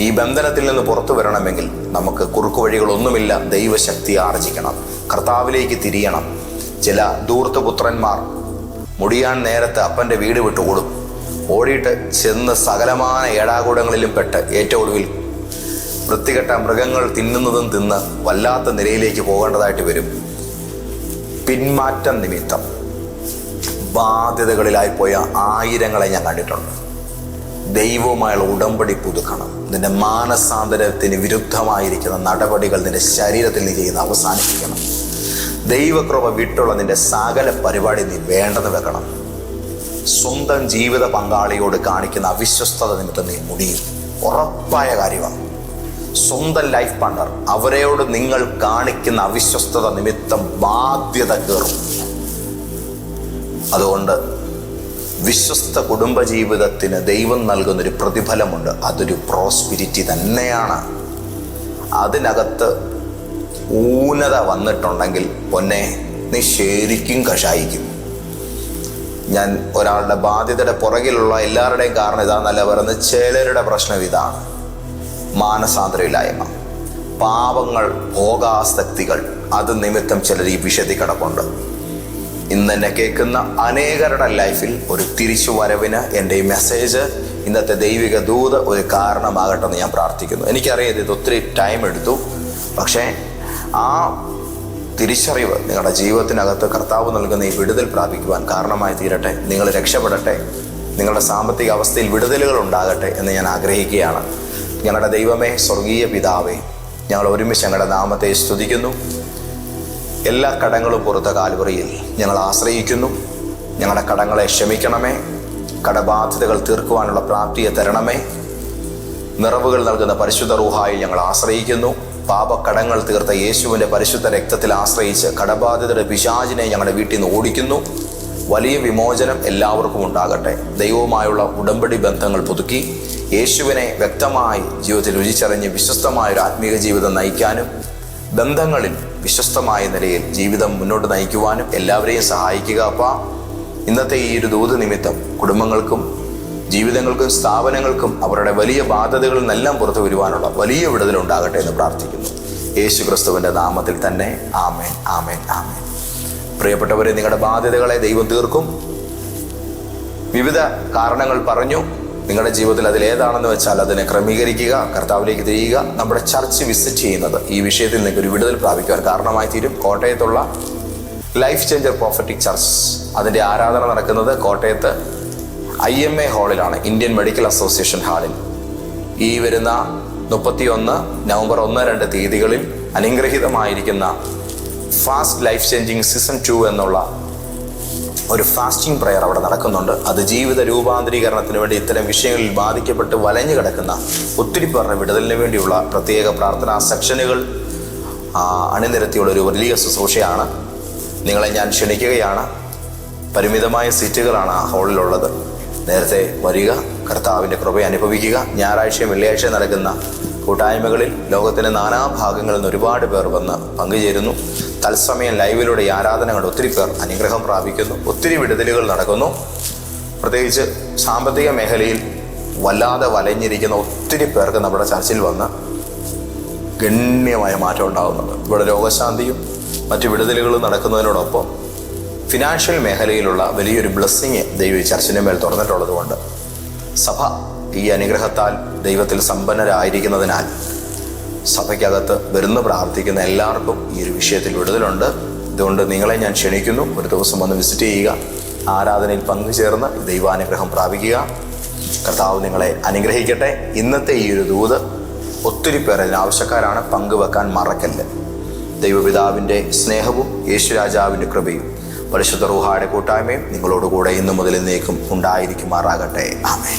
ഈ ബന്ധനത്തിൽ നിന്ന് പുറത്തു വരണമെങ്കിൽ നമുക്ക് കുറുക്കു വഴികളൊന്നുമില്ല. ദൈവശക്തി ആർജിക്കണം, കർത്താവിലേക്ക് തിരിയണം. ചില ധൂർത്തപുത്രന്മാർ മുടിയാൻ നേരത്ത് അപ്പൻ്റെ വീട് വിട്ട് ഓടും. ഓടിയിട്ട് ചെന്ന് സകലമായ ഏടാകൂടങ്ങളിലും പെട്ട് ഏറ്റവും ഒടുവിൽ വൃത്തികെട്ട മൃഗങ്ങൾ തിന്നുന്നതും തിന്ന് വല്ലാത്ത നിലയിലേക്ക് പോകേണ്ടതായിട്ട് വരും. പിന്മാറ്റം നിമിത്തം ബാധ്യതകളിലായിപ്പോയ ആയിരങ്ങളെ ഞാൻ കണ്ടിട്ടുണ്ട്. ദൈവവുമായുള്ള ഉടമ്പടി പുതുക്കണം. നിന്റെ മാനസാന്തരത്തിന് വിരുദ്ധമായിരിക്കുന്ന നടപടികൾ നിന്റെ ശരീരത്തിൽ നീ ചെയ്യുന്ന അവസാനിപ്പിക്കണം. ദൈവകൃപ വിട്ടുള്ള നിന്റെ സകല പരിപാടി നീ വേണ്ടെന്ന് വെക്കണം. സ്വന്തം ജീവിത പങ്കാളിയോട് കാണിക്കുന്ന അവിശ്വസ്തത നിമിത്തം നീ മുടിയും. ഉറപ്പായ കാര്യമാണ്. സ്വന്തം ലൈഫ് പാർട്ണർ, അവരോട് നിങ്ങൾ കാണിക്കുന്ന അവിശ്വസ്തത നിമിത്തം ബാധ്യത കയറും. അതുകൊണ്ട് വിശ്വസ്ത കുടുംബജീവിതത്തിന് ദൈവം നൽകുന്നൊരു പ്രതിഫലമുണ്ട്. അതൊരു പ്രോസ്പിരിറ്റി തന്നെയാണ്. അതിനകത്ത് ഊനത വന്നിട്ടുണ്ടെങ്കിൽ പൊന്നെ നീ ശരിക്കും കഷായിക്കും. ഞാൻ ഒരാളുടെ ബാധ്യതയുടെ പുറകിലുള്ള എല്ലാവരുടെയും കാരണം ഇതാണെന്നല്ല പറയുന്നത്. ചിലരുടെ പ്രശ്നം ഇതാണ്: മാനസാന്തരമില്ലായ്മ, പാപങ്ങൾ, ഭോഗാസക്തികൾ. അത് നിമിത്തം ചിലർ ഈ വിഷയത്തിൽ കിടപ്പുണ്ട്. ഇന്ന് എന്നെ കേൾക്കുന്ന അനേകരുടെ ലൈഫിൽ ഒരു തിരിച്ചു വരവിന് എൻ്റെ ഈ മെസ്സേജ്, ഇന്നത്തെ ദൈവിക ദൂത് ഒരു കാരണമാകട്ടെ എന്ന് ഞാൻ പ്രാർത്ഥിക്കുന്നു. എനിക്കറിയാം ഇത് ഒത്തിരി ടൈം എടുത്തു. പക്ഷേ ആ തിരിച്ചറിവ് നിങ്ങളുടെ ജീവിതത്തിനകത്ത് കർത്താവ് നൽകുന്ന ഈ വിടുതൽ പ്രാപിക്കുവാൻ കാരണമായി തീരട്ടെ. നിങ്ങൾ രക്ഷപ്പെടട്ടെ. നിങ്ങളുടെ സാമ്പത്തിക അവസ്ഥയിൽ വിടുതലുകൾ ഉണ്ടാകട്ടെ എന്ന് ഞാൻ ആഗ്രഹിക്കുകയാണ്. ഞങ്ങളുടെ ദൈവമേ, സ്വർഗീയ പിതാവേ, ഞങ്ങൾ ഒരുമിച്ച് ഞങ്ങളുടെ നാമത്തെ സ്തുതിക്കുന്നു. എല്ലാ കടങ്ങളും പുറത്ത കാൽവറിയിൽ ഞങ്ങൾ ആശ്രയിക്കുന്നു. ഞങ്ങളുടെ കടങ്ങളെ ക്ഷമിക്കണമേ. കടബാധ്യതകൾ തീർക്കുവാനുള്ള പ്രാപ്തിയെ തരണമേ. നിറവുകൾ നൽകുന്ന പരിശുദ്ധ റൂഹായി ഞങ്ങൾ ആശ്രയിക്കുന്നു. പാപക്കടങ്ങൾ തീർത്ത യേശുവിൻ്റെ പരിശുദ്ധ രക്തത്തിൽ ആശ്രയിച്ച് കടബാധിതരുടെ പിശാചിനെ ഞങ്ങളുടെ വീട്ടിൽ നിന്ന് ഓടിക്കുന്നു. വലിയ വിമോചനം എല്ലാവർക്കും ഉണ്ടാകട്ടെ. ദൈവവുമായുള്ള ഉടമ്പടി ബന്ധങ്ങൾ പുതുക്കി യേശുവിനെ വ്യക്തമായി ജീവിതത്തിൽ രുചിച്ചറിഞ്ഞ് വിശ്വസ്തമായൊരു ആത്മീയ ജീവിതം നയിക്കാനും ബന്ധങ്ങളിൽ വിശ്വസ്തമായ നിലയിൽ ജീവിതം മുന്നോട്ട് നയിക്കുവാനും എല്ലാവരെയും സഹായിക്കുക. അപ്പാ, ഇന്നത്തെ ഈ ഒരു ദൂത് നിമിത്തം കുടുംബങ്ങൾക്കും ജീവിതങ്ങൾക്കും സ്ഥാപനങ്ങൾക്കും അവരുടെ വലിയ ബാധ്യതകളിൽ നിന്നെല്ലാം പുറത്തു വരുവാനുള്ള വലിയ വിടുതലുണ്ടാകട്ടെ എന്ന് പ്രാർത്ഥിക്കുന്നു. യേശു ക്രിസ്തുവിൻ്റെ നാമത്തിൽ തന്നെ. ആമേൻ, ആമേൻ, ആമേൻ. പ്രിയപ്പെട്ടവരെ, നിങ്ങളുടെ ബാധ്യതകളെ ദൈവം തീർക്കും. വിവിധ കാരണങ്ങൾ പറഞ്ഞു. നിങ്ങളുടെ ജീവിതത്തിൽ അതിലേതാണെന്ന് വെച്ചാൽ അതിനെ ക്രമീകരിക്കുക, കർത്താവിലേക്ക് തിരിയുക. നമ്മുടെ ചർച്ച് വിസിറ്റ് ചെയ്യുന്നത് ഈ വിഷയത്തിൽ നിങ്ങൾക്ക് ഒരു വിടുതൽ പ്രാപിക്കുവാൻ കാരണമായി തീരും. കോട്ടയത്തുള്ള ലൈഫ് ചേഞ്ചർ പ്രോഫറ്റിക് ചർച്ച്, അതിൻ്റെ ആരാധന നടക്കുന്നത് കോട്ടയത്ത് IMA ഹാളിലാണ്, ഇന്ത്യൻ മെഡിക്കൽ അസോസിയേഷൻ ഹാളിൽ. ഈ വരുന്ന 31 നവംബർ 1-2 തീയതികളിൽ അനുഗ്രഹീതമായിരിക്കുന്ന ഫാസ്റ്റ് ലൈഫ് ചേഞ്ചിങ് സീസൺ 2 എന്നുള്ള ഒരു ഫാസ്റ്റിംഗ് പ്രയർ അവിടെ നടക്കുന്നുണ്ട്. അത് ജീവിത രൂപാന്തരീകരണത്തിന് വേണ്ടി ഇത്തരം വിഷയങ്ങളിൽ ബാധിക്കപ്പെട്ട് വലഞ്ഞു കിടക്കുന്ന ഒത്തിരി പേരുടെ വിടുതലിന് വേണ്ടിയുള്ള പ്രത്യേക പ്രാർത്ഥനാ സെക്ഷനുകൾ അണിനിരത്തിയുള്ള ഒരു വലിയ ശുശ്രൂഷയാണ്. നിങ്ങളെ ഞാൻ ക്ഷണിക്കുകയാണ്. പരിമിതമായ സീറ്റുകളാണ് ആ ഹാളിലുള്ളത്. നേരത്തെ വരിക, കർത്താവിൻ്റെ കൃപ അനുഭവിക്കുക. ഞായറാഴ്ചയും വെള്ളിയാഴ്ചയും നടക്കുന്ന കൂട്ടായ്മകളിൽ ലോകത്തിൻ്റെ നാനാഭാഗങ്ങളിൽ നിന്ന് ഒരുപാട് പേർ വന്ന് പങ്കുചേരുന്നു. തത്സമയം ലൈവിലൂടെ ഈ ആരാധനകൾ ഒത്തിരി പേർ അനുഗ്രഹം പ്രാപിക്കുന്നു. ഒത്തിരി വിടുതലുകൾ നടക്കുന്നു. പ്രത്യേകിച്ച് സാമ്പത്തിക മേഖലയിൽ വല്ലാതെ വലഞ്ഞിരിക്കുന്ന ഒത്തിരി പേർക്ക് നമ്മുടെ ചർച്ചിൽ വന്ന് ഗണ്യമായ മാറ്റം ഉണ്ടാകുന്നുണ്ട്. ഇവിടെ രോഗശാന്തിയും മറ്റു വിടുതലുകളും നടക്കുന്നതിനോടൊപ്പം ഫിനാൻഷ്യൽ മേഖലയിലുള്ള വലിയൊരു ബ്ലെസ്സിങ് ദൈവം ചർച്ചിൻ്റെ മേൽ തുറന്നിട്ടുള്ളത് കൊണ്ട് സഭ ഈ അനുഗ്രഹത്താൽ ദൈവത്തിൽ സമ്പന്നരായിരിക്കുന്നതിനാൽ സഭയ്ക്കകത്ത് വരുന്ന പ്രാർത്ഥിക്കുന്ന എല്ലാവർക്കും ഈ ഒരു വിഷയത്തിൽ വിടുതലുണ്ട്. ഇതുകൊണ്ട് നിങ്ങളെ ഞാൻ ക്ഷണിക്കുന്നു, ഒരു ദിവസം വന്ന് വിസിറ്റ് ചെയ്യുക, ആരാധനയിൽ പങ്കുചേർന്ന് ദൈവാനുഗ്രഹം പ്രാപിക്കുക. കർത്താവ് നിങ്ങളെ അനുഗ്രഹിക്കട്ടെ. ഇന്നത്തെ ഈ ഒരു ദൂത് ഒത്തിരി പേർ അതിനാവശ്യക്കാരാണ്, പങ്കുവെക്കാൻ മറക്കല്ല്. ദൈവപിതാവിൻ്റെ സ്നേഹവും യേശുരാജാവിൻ്റെ കൃപയും പരിശുദ്ധ റൂഹായുടെ കൂട്ടായ്മയും നിങ്ങളോടുകൂടെ ഇന്നു മുതൽ എന്നേക്കും ഉണ്ടായിരിക്കുമാറാകട്ടെ. ആമേൻ.